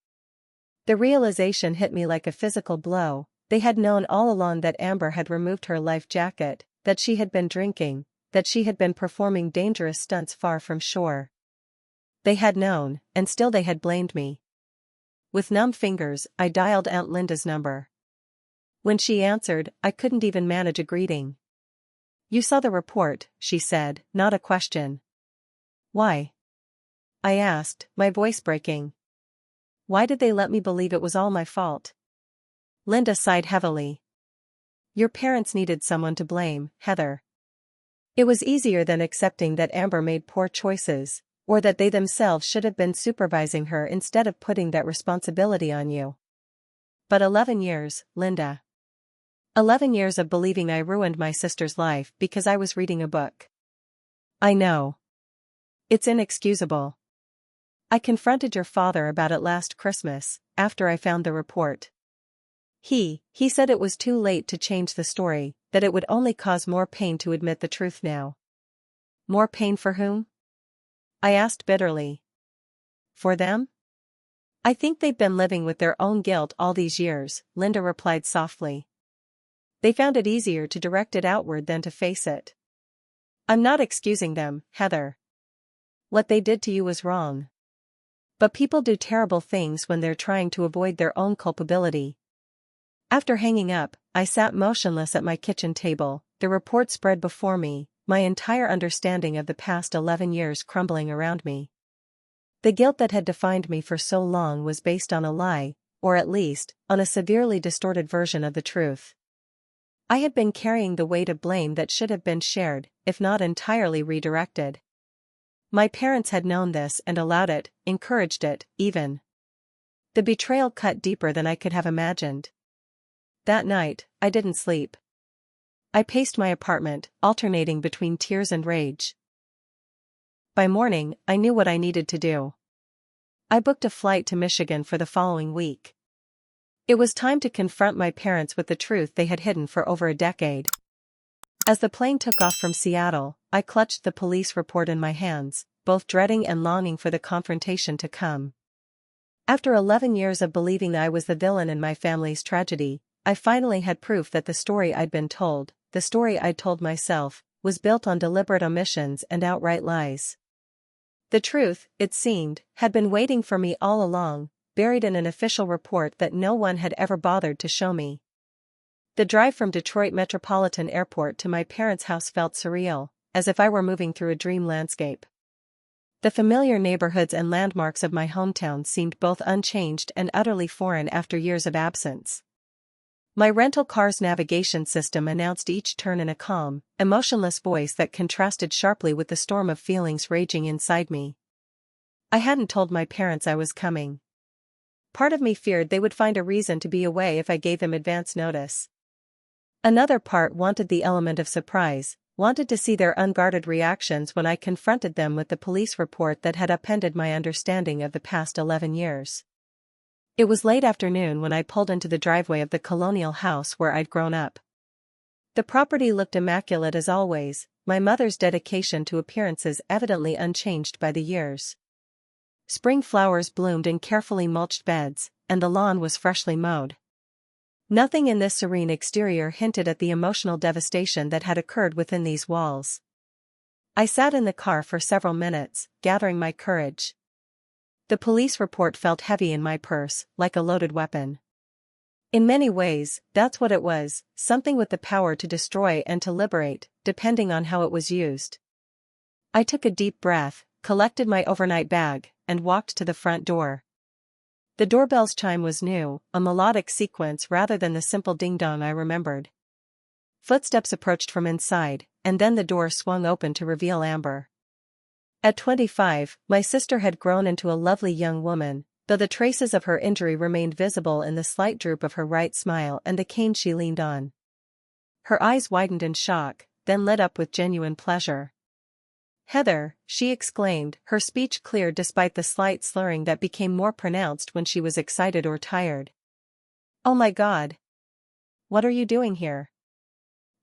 The realization hit me like a physical blow. They had known all along that Amber had removed her life jacket, that she had been drinking, that she had been performing dangerous stunts far from shore. They had known, and still they had blamed me. With numb fingers, I dialed Aunt Linda's number. When she answered, I couldn't even manage a greeting. "You saw the report," she said, not a question. "Why?" I asked, my voice breaking. Why did they let me believe it was all my fault? Linda sighed heavily. "Your parents needed someone to blame, Heather. It was easier than accepting that Amber made poor choices, or that they themselves should have been supervising her instead of putting that responsibility on you. But 11 years, Linda. 11 years of believing I ruined my sister's life because I was reading a book. I know. It's inexcusable. I confronted your father about it last Christmas, after I found the report. He said it was too late to change the story, that it would only cause more pain to admit the truth now." "More pain for whom?" I asked bitterly. "For them? I think they've been living with their own guilt all these years," Linda replied softly. "They found it easier to direct it outward than to face it. I'm not excusing them, Heather. What they did to you was wrong. But people do terrible things when they're trying to avoid their own culpability." After hanging up, I sat motionless at my kitchen table, the report spread before me, my entire understanding of the past 11 years crumbling around me. The guilt that had defined me for so long was based on a lie, or at least, on a severely distorted version of the truth. I had been carrying the weight of blame that should have been shared, if not entirely redirected. My parents had known this and allowed it, encouraged it, even. The betrayal cut deeper than I could have imagined. That night, I didn't sleep. I paced my apartment, alternating between tears and rage. By morning, I knew what I needed to do. I booked a flight to Michigan for the following week. It was time to confront my parents with the truth they had hidden for over a decade. As the plane took off from Seattle, I clutched the police report in my hands, both dreading and longing for the confrontation to come. After 11 years of believing I was the villain in my family's tragedy, I finally had proof that the story I'd been told, the story I'd told myself, was built on deliberate omissions and outright lies. The truth, it seemed, had been waiting for me all along, buried in an official report that no one had ever bothered to show me. The drive from Detroit Metropolitan Airport to my parents' house felt surreal, as if I were moving through a dream landscape. The familiar neighborhoods and landmarks of my hometown seemed both unchanged and utterly foreign after years of absence. My rental car's navigation system announced each turn in a calm, emotionless voice that contrasted sharply with the storm of feelings raging inside me. I hadn't told my parents I was coming. Part of me feared they would find a reason to be away if I gave them advance notice. Another part wanted the element of surprise, wanted to see their unguarded reactions when I confronted them with the police report that had upended my understanding of the past 11 years. It was late afternoon when I pulled into the driveway of the colonial house where I'd grown up. The property looked immaculate as always, my mother's dedication to appearances evidently unchanged by the years. Spring flowers bloomed in carefully mulched beds, and the lawn was freshly mowed. Nothing in this serene exterior hinted at the emotional devastation that had occurred within these walls. I sat in the car for several minutes, gathering my courage. The police report felt heavy in my purse, like a loaded weapon. In many ways, that's what it was, something with the power to destroy and to liberate, depending on how it was used. I took a deep breath, collected my overnight bag, and walked to the front door. The doorbell's chime was new, a melodic sequence rather than the simple ding-dong I remembered. Footsteps approached from inside, and then the door swung open to reveal Amber. At 25, my sister had grown into a lovely young woman, though the traces of her injury remained visible in the slight droop of her right smile and the cane she leaned on. Her eyes widened in shock, then lit up with genuine pleasure. "Heather," she exclaimed, her speech clear despite the slight slurring that became more pronounced when she was excited or tired. "Oh my God! What are you doing here?"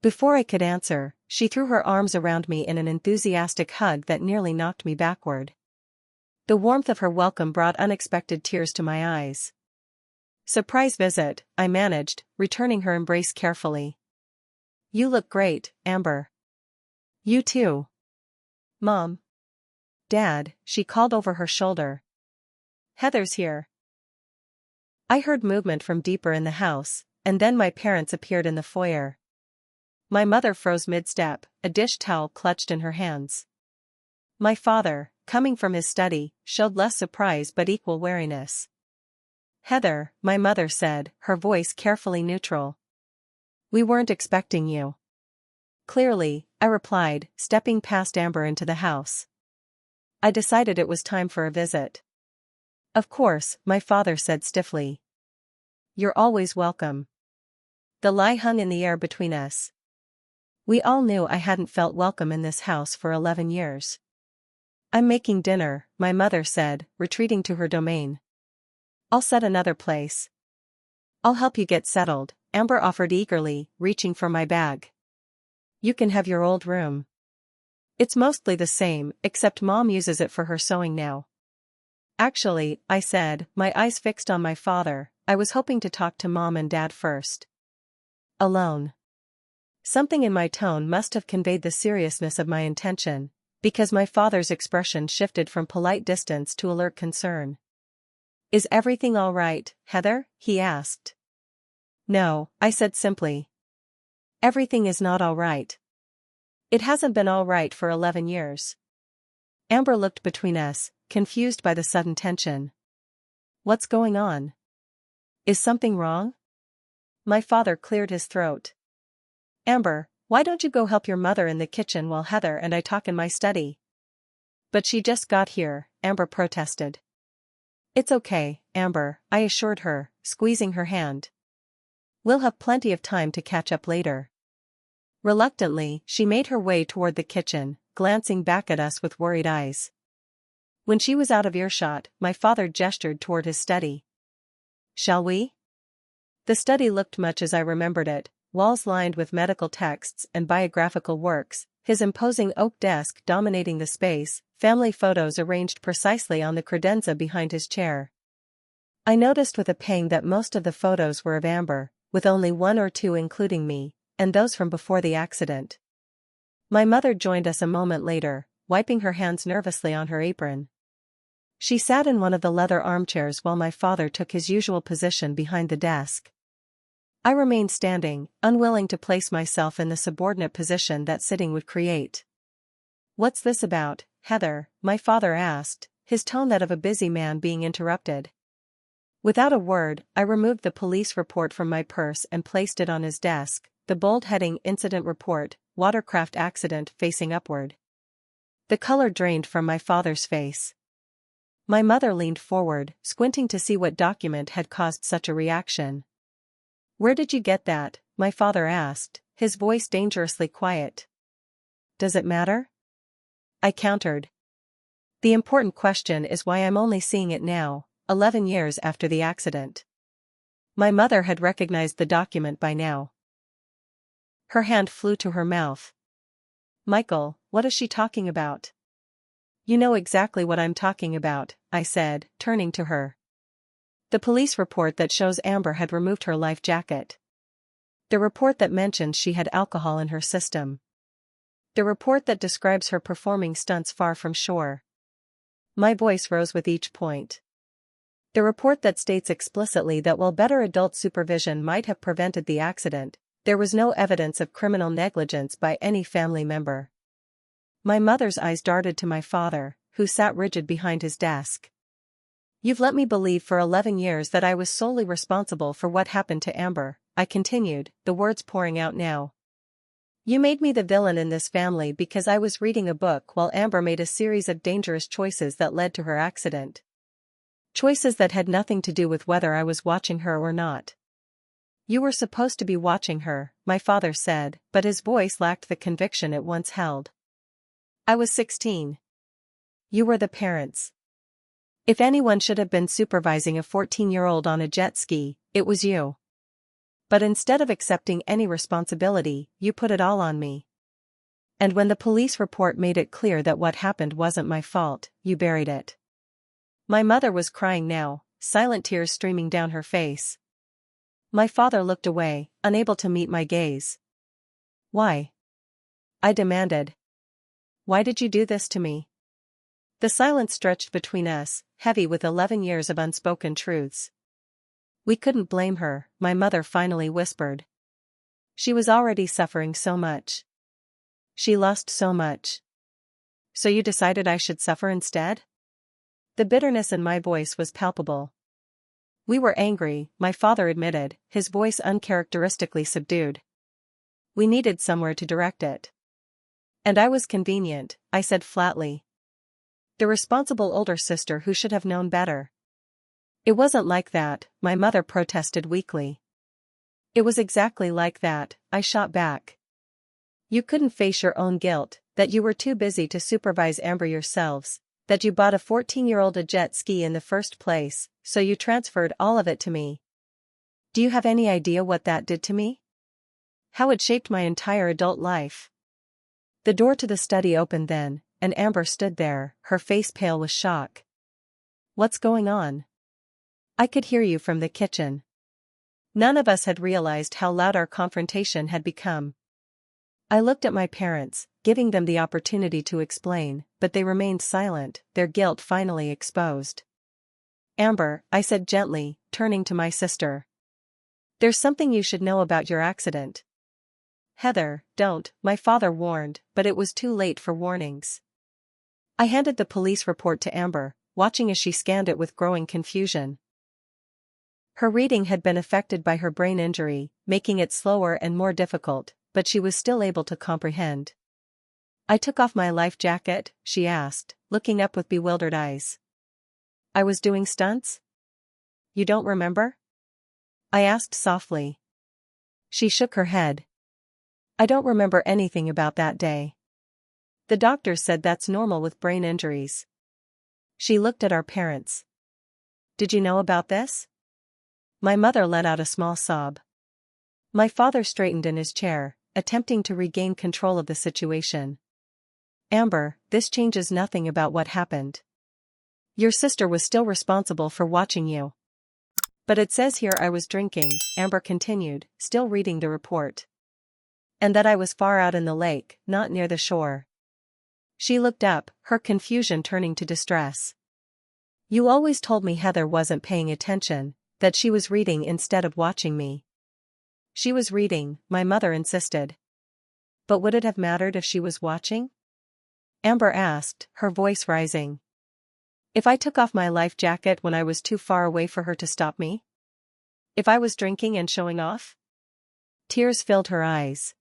Before I could answer, she threw her arms around me in an enthusiastic hug that nearly knocked me backward. The warmth of her welcome brought unexpected tears to my eyes. "Surprise visit," I managed, returning her embrace carefully. "You look great, Amber." "You too." "Mom." "Dad," she called over her shoulder. "Heather's here." I heard movement from deeper in the house, and then my parents appeared in the foyer. My mother froze mid-step, a dish towel clutched in her hands. My father, coming from his study, showed less surprise but equal wariness. "Heather," my mother said, her voice carefully neutral. "We weren't expecting you." "Clearly," I replied, stepping past Amber into the house. "I decided it was time for a visit." "Of course," my father said stiffly. "You're always welcome." The lie hung in the air between us. We all knew I hadn't felt welcome in this house for 11 years. "I'm making dinner," my mother said, retreating to her domain. "I'll set another place." "I'll help you get settled," Amber offered eagerly, reaching for my bag. "You can have your old room. It's mostly the same, except Mom uses it for her sewing now." "Actually," I said, my eyes fixed on my father, "I was hoping to talk to Mom and Dad first." "Alone?" Something in my tone must have conveyed the seriousness of my intention, because my father's expression shifted from polite distance to alert concern. "Is everything all right, Heather?" he asked. "No," I said simply. "Everything is not all right. It hasn't been all right for 11 years." Amber looked between us, confused by the sudden tension. "What's going on? Is something wrong?" My father cleared his throat. "Amber, why don't you go help your mother in the kitchen while Heather and I talk in my study?" "But she just got here," Amber protested. "It's okay, Amber," I assured her, squeezing her hand. "We'll have plenty of time to catch up later." Reluctantly, she made her way toward the kitchen, glancing back at us with worried eyes. When she was out of earshot, my father gestured toward his study. "Shall we?" The study looked much as I remembered it, walls lined with medical texts and biographical works, his imposing oak desk dominating the space, family photos arranged precisely on the credenza behind his chair. I noticed with a pang that most of the photos were of Amber, with only one or two including me, and those from before the accident. My mother joined us a moment later, wiping her hands nervously on her apron. She sat in one of the leather armchairs while my father took his usual position behind the desk. I remained standing, unwilling to place myself in the subordinate position that sitting would create. "What's this about, Heather?" my father asked, his tone that of a busy man being interrupted. Without a word, I removed the police report from my purse and placed it on his desk, the bold heading "Incident Report, Watercraft Accident" facing upward. The color drained from my father's face. My mother leaned forward, squinting to see what document had caused such a reaction. "Where did you get that?" my father asked, his voice dangerously quiet. "Does it matter?" I countered. "The important question is why I'm only seeing it now, 11 years after the accident." My mother had recognized the document by now. Her hand flew to her mouth. "Michael, what is she talking about?" "You know exactly what I'm talking about," I said, turning to her. "The police report that shows Amber had removed her life jacket. The report that mentions she had alcohol in her system. The report that describes her performing stunts far from shore." My voice rose with each point. "The report that states explicitly that while better adult supervision might have prevented the accident, there was no evidence of criminal negligence by any family member." My mother's eyes darted to my father, who sat rigid behind his desk. "You've let me believe for 11 years that I was solely responsible for what happened to Amber," I continued, the words pouring out now. "You made me the villain in this family because I was reading a book while Amber made a series of dangerous choices that led to her accident. Choices that had nothing to do with whether I was watching her or not." "You were supposed to be watching her," my father said, but his voice lacked the conviction it once held. "I was 16. You were the parents. If anyone should have been supervising a 14-year-old on a jet ski, it was you. But instead of accepting any responsibility, you put it all on me. And when the police report made it clear that what happened wasn't my fault, you buried it." My mother was crying now, silent tears streaming down her face. My father looked away, unable to meet my gaze. "Why?" I demanded. "Why did you do this to me?" The silence stretched between us, heavy with 11 years of unspoken truths. "We couldn't blame her," my mother finally whispered. "She was already suffering so much. She lost so much. So you decided I should suffer instead?" The bitterness in my voice was palpable. "We were angry," my father admitted, his voice uncharacteristically subdued. "We needed somewhere to direct it. And I was convenient," I said flatly. "The responsible older sister who should have known better." "It wasn't like that," my mother protested weakly. "It was exactly like that," I shot back. "You couldn't face your own guilt, that you were too busy to supervise Amber yourselves, that you bought a 14-year-old a jet ski in the first place, so you transferred all of it to me. Do you have any idea what that did to me? How it shaped my entire adult life?" The door to the study opened then, and Amber stood there, her face pale with shock. "What's going on?" I could hear you from the kitchen. None of us had realized how loud our confrontation had become. I looked at my parents, giving them the opportunity to explain, but they remained silent, their guilt finally exposed. "Amber," I said gently, turning to my sister. "There's something you should know about your accident." "Heather, don't," my father warned, but it was too late for warnings. I handed the police report to Amber, watching as she scanned it with growing confusion. Her reading had been affected by her brain injury, making it slower and more difficult, but she was still able to comprehend. "I took off my life jacket?" she asked, looking up with bewildered eyes. "I was doing stunts?" "You don't remember?" I asked softly. She shook her head. "I don't remember anything about that day. The doctors said that's normal with brain injuries." She looked at our parents. "Did you know about this?" My mother let out a small sob. My father straightened in his chair, attempting to regain control of the situation. Amber, this changes nothing about what happened. Your sister was still responsible for watching you. But it says here I was drinking, Amber continued, still reading the report. And that I was far out in the lake, not near the shore. She looked up, her confusion turning to distress. You always told me Heather wasn't paying attention, that she was reading instead of watching me. She was reading, my mother insisted. But would it have mattered if she was watching? Amber asked, her voice rising. If I took off my life jacket when I was too far away for her to stop me? If I was drinking and showing off? Tears filled her eyes.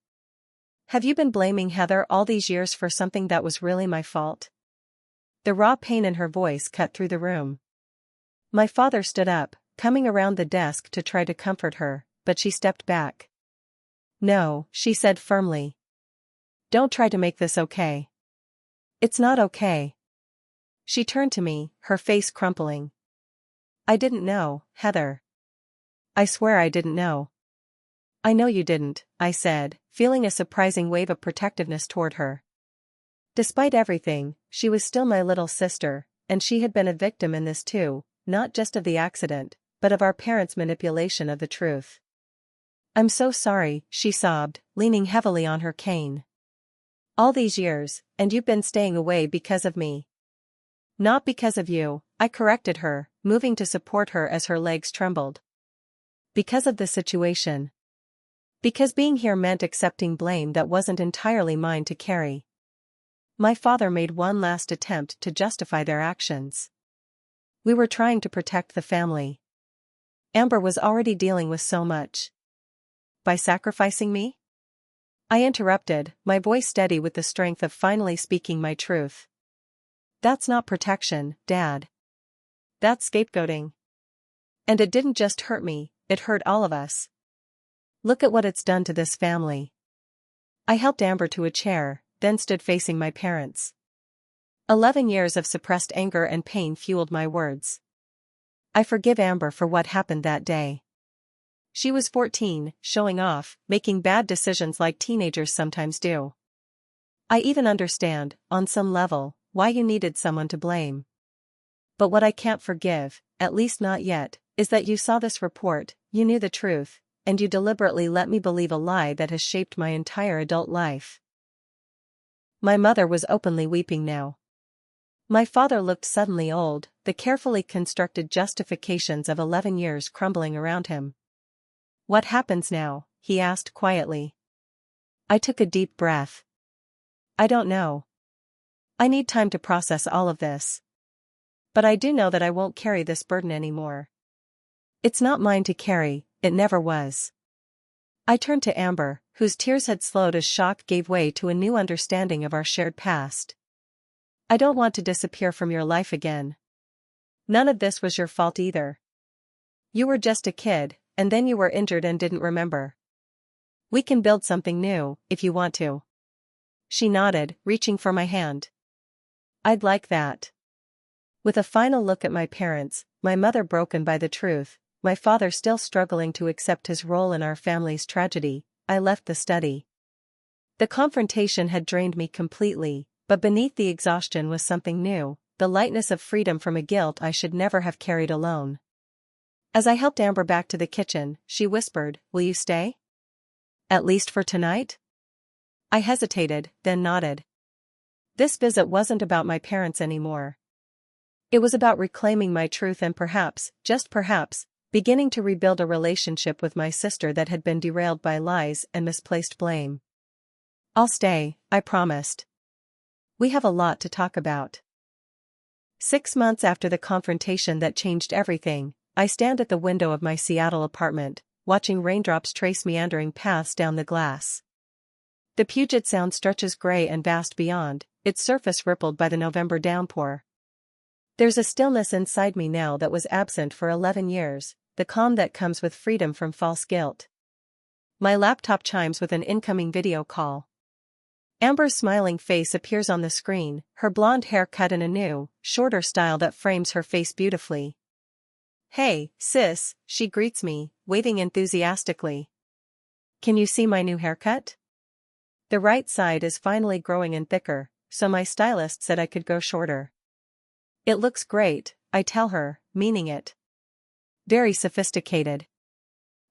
Have you been blaming Heather all these years for something that was really my fault? The raw pain in her voice cut through the room. My father stood up, coming around the desk to try to comfort her, but she stepped back. No, she said firmly. Don't try to make this okay. It's not okay. She turned to me, her face crumpling. I didn't know, Heather. I swear I didn't know. I know you didn't, I said, feeling a surprising wave of protectiveness toward her. Despite everything, she was still my little sister, and she had been a victim in this too, not just of the accident, but of our parents' manipulation of the truth. I'm so sorry, she sobbed, leaning heavily on her cane. All these years, and you've been staying away because of me. Not because of you, I corrected her, moving to support her as her legs trembled. Because of the situation. Because being here meant accepting blame that wasn't entirely mine to carry. My father made one last attempt to justify their actions. We were trying to protect the family. Amber was already dealing with so much. By sacrificing me? I interrupted, my voice steady with the strength of finally speaking my truth. That's not protection, Dad. That's scapegoating. And it didn't just hurt me, it hurt all of us. Look at what it's done to this family. I helped Amber to a chair, then stood facing my parents. 11 years of suppressed anger and pain fueled my words. I forgive Amber for what happened that day. She was 14, showing off, making bad decisions like teenagers sometimes do. I even understand, on some level, why you needed someone to blame. But what I can't forgive, at least not yet, is that you saw this report, you knew the truth, and you deliberately let me believe a lie that has shaped my entire adult life. My mother was openly weeping now. My father looked suddenly old, the carefully constructed justifications of 11 years crumbling around him. What happens now? He asked quietly. I took a deep breath. I don't know. I need time to process all of this. But I do know that I won't carry this burden anymore. It's not mine to carry, it never was. I turned to Amber, whose tears had slowed as shock gave way to a new understanding of our shared past. I don't want to disappear from your life again. None of this was your fault either. You were just a kid, and then you were injured and didn't remember. We can build something new, if you want to. She nodded, reaching for my hand. I'd like that. With a final look at my parents, my mother broken by the truth, my father still struggling to accept his role in our family's tragedy, I left the study. The confrontation had drained me completely, but beneath the exhaustion was something new, the lightness of freedom from a guilt I should never have carried alone. As I helped Amber back to the kitchen, she whispered, "Will you stay? At least for tonight?" I hesitated, then nodded. This visit wasn't about my parents anymore. It was about reclaiming my truth and perhaps, just perhaps, beginning to rebuild a relationship with my sister that had been derailed by lies and misplaced blame. I'll stay, I promised. We have a lot to talk about. 6 months after the confrontation that changed everything, I stand at the window of my Seattle apartment, watching raindrops trace meandering paths down the glass. The Puget Sound stretches gray and vast beyond, its surface rippled by the November downpour. There's a stillness inside me now that was absent for 11 years, the calm that comes with freedom from false guilt. My laptop chimes with an incoming video call. Amber's smiling face appears on the screen, her blonde hair cut in a new, shorter style that frames her face beautifully. Hey, sis, she greets me, waving enthusiastically. Can you see my new haircut? The right side is finally growing in thicker, so my stylist said I could go shorter. It looks great, I tell her, meaning it. Very sophisticated.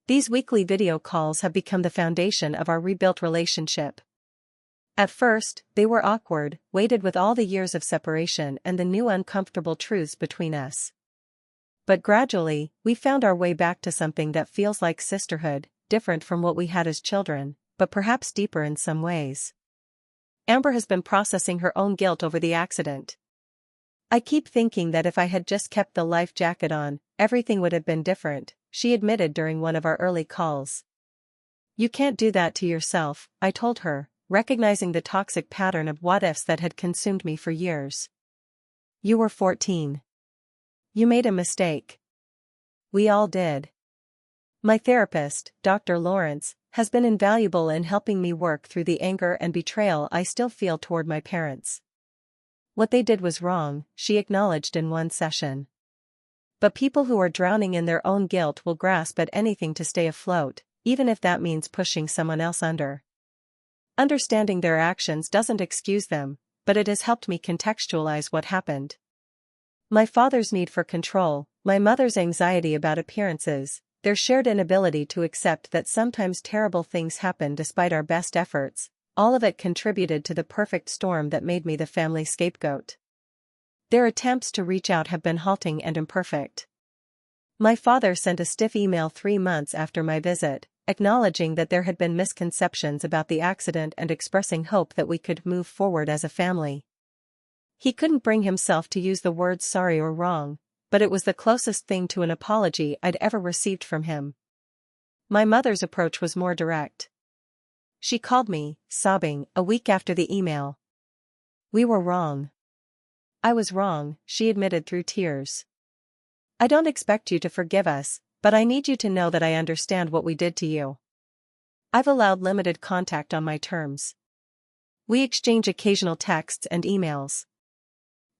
These weekly video calls have become the foundation of our rebuilt relationship. At first, they were awkward, weighted with all the years of separation and the new uncomfortable truths between us. But gradually, we found our way back to something that feels like sisterhood, different from what we had as children, but perhaps deeper in some ways. Amber has been processing her own guilt over the accident. I keep thinking that if I had just kept the life jacket on, everything would have been different, she admitted during one of our early calls. You can't do that to yourself, I told her, recognizing the toxic pattern of what-ifs that had consumed me for years. You were 14. You made a mistake. We all did. My therapist, Dr. Lawrence, has been invaluable in helping me work through the anger and betrayal I still feel toward my parents. What they did was wrong, she acknowledged in one session. But people who are drowning in their own guilt will grasp at anything to stay afloat, even if that means pushing someone else under. Understanding their actions doesn't excuse them, but it has helped me contextualize what happened. My father's need for control, my mother's anxiety about appearances, their shared inability to accept that sometimes terrible things happen despite our best efforts, all of it contributed to the perfect storm that made me the family scapegoat. Their attempts to reach out have been halting and imperfect. My father sent a stiff email 3 months after my visit, acknowledging that there had been misconceptions about the accident and expressing hope that we could move forward as a family. He couldn't bring himself to use the words sorry or wrong, but it was the closest thing to an apology I'd ever received from him. My mother's approach was more direct. She called me, sobbing, a week after the email. We were wrong. I was wrong, she admitted through tears. I don't expect you to forgive us, but I need you to know that I understand what we did to you. I've allowed limited contact on my terms. We exchange occasional texts and emails.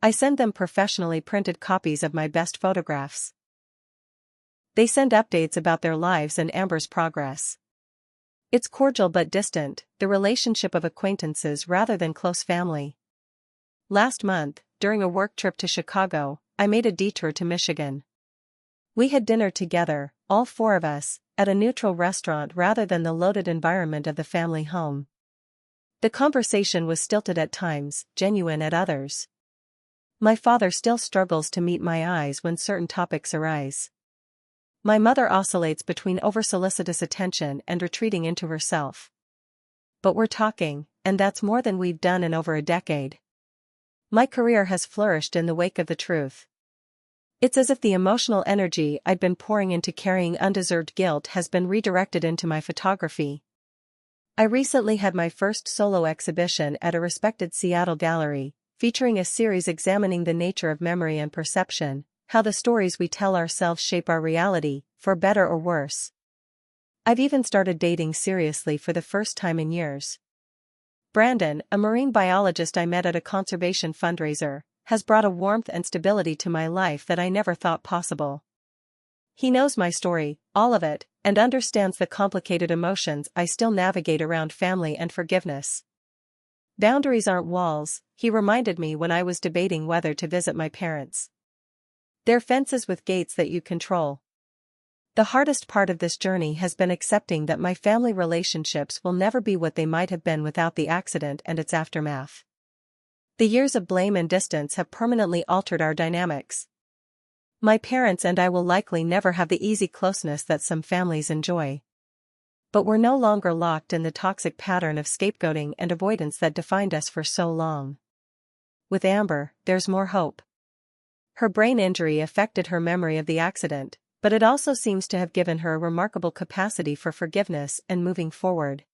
I send them professionally printed copies of my best photographs. They send updates about their lives and Amber's progress. It's cordial but distant, the relationship of acquaintances rather than close family. Last month, during a work trip to Chicago, I made a detour to Michigan. We had dinner together, all 4 of us, at a neutral restaurant rather than the loaded environment of the family home. The conversation was stilted at times, genuine at others. My father still struggles to meet my eyes when certain topics arise. My mother oscillates between over-solicitous attention and retreating into herself. But we're talking, and that's more than we've done in over a decade. My career has flourished in the wake of the truth. It's as if the emotional energy I'd been pouring into carrying undeserved guilt has been redirected into my photography. I recently had my first solo exhibition at a respected Seattle gallery, featuring a series examining the nature of memory and perception, how the stories we tell ourselves shape our reality, for better or worse. I've even started dating seriously for the first time in years. Brandon, a marine biologist I met at a conservation fundraiser, has brought a warmth and stability to my life that I never thought possible. He knows my story, all of it, and understands the complicated emotions I still navigate around family and forgiveness. Boundaries aren't walls, he reminded me when I was debating whether to visit my parents. They're fences with gates that you control. The hardest part of this journey has been accepting that my family relationships will never be what they might have been without the accident and its aftermath. The years of blame and distance have permanently altered our dynamics. My parents and I will likely never have the easy closeness that some families enjoy. But we're no longer locked in the toxic pattern of scapegoating and avoidance that defined us for so long. With Amber, there's more hope. Her brain injury affected her memory of the accident, but it also seems to have given her a remarkable capacity for forgiveness and moving forward.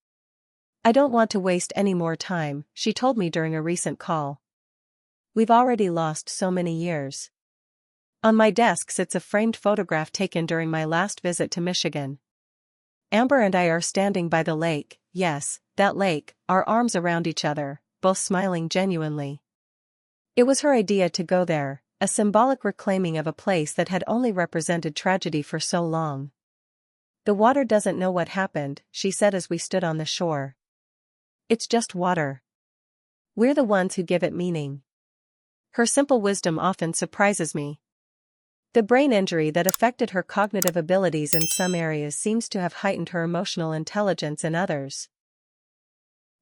I don't want to waste any more time, she told me during a recent call. We've already lost so many years. On my desk sits a framed photograph taken during my last visit to Michigan. Amber and I are standing by the lake, yes, that lake, our arms around each other, both smiling genuinely. It was her idea to go there, a symbolic reclaiming of a place that had only represented tragedy for so long. The water doesn't know what happened, she said as we stood on the shore. It's just water. We're the ones who give it meaning. Her simple wisdom often surprises me. The brain injury that affected her cognitive abilities in some areas seems to have heightened her emotional intelligence in others.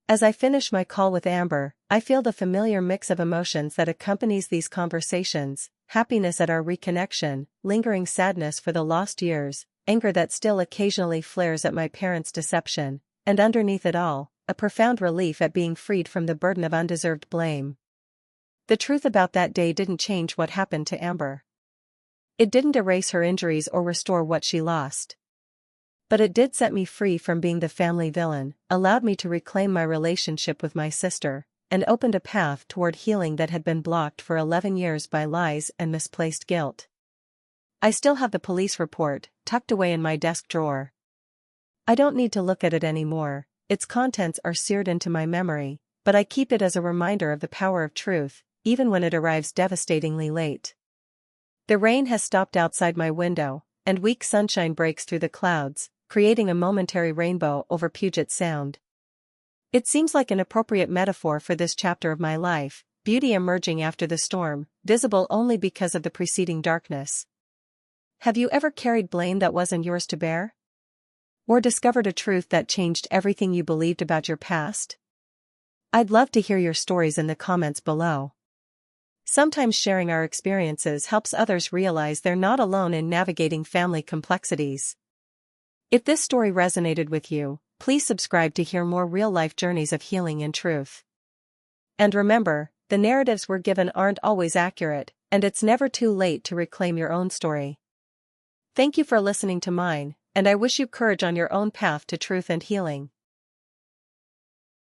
As I finish my call with Amber, I feel the familiar mix of emotions that accompanies these conversations: happiness at our reconnection, lingering sadness for the lost years, anger that still occasionally flares at my parents' deception, and underneath it all, a profound relief at being freed from the burden of undeserved blame. The truth about that day didn't change what happened to Amber. It didn't erase her injuries or restore what she lost. But it did set me free from being the family villain, allowed me to reclaim my relationship with my sister, and opened a path toward healing that had been blocked for 11 years by lies and misplaced guilt. I still have the police report, tucked away in my desk drawer. I don't need to look at it anymore, its contents are seared into my memory, but I keep it as a reminder of the power of truth, even when it arrives devastatingly late. The rain has stopped outside my window, and weak sunshine breaks through the clouds, creating a momentary rainbow over Puget Sound. It seems like an appropriate metaphor for this chapter of my life: beauty emerging after the storm, visible only because of the preceding darkness. Have you ever carried blame that wasn't yours to bear? Or discovered a truth that changed everything you believed about your past? I'd love to hear your stories in the comments below. Sometimes sharing our experiences helps others realize they're not alone in navigating family complexities. If this story resonated with you, please subscribe to hear more real-life journeys of healing and truth. And remember, the narratives we're given aren't always accurate, and it's never too late to reclaim your own story. Thank you for listening to mine, and I wish you courage on your own path to truth and healing.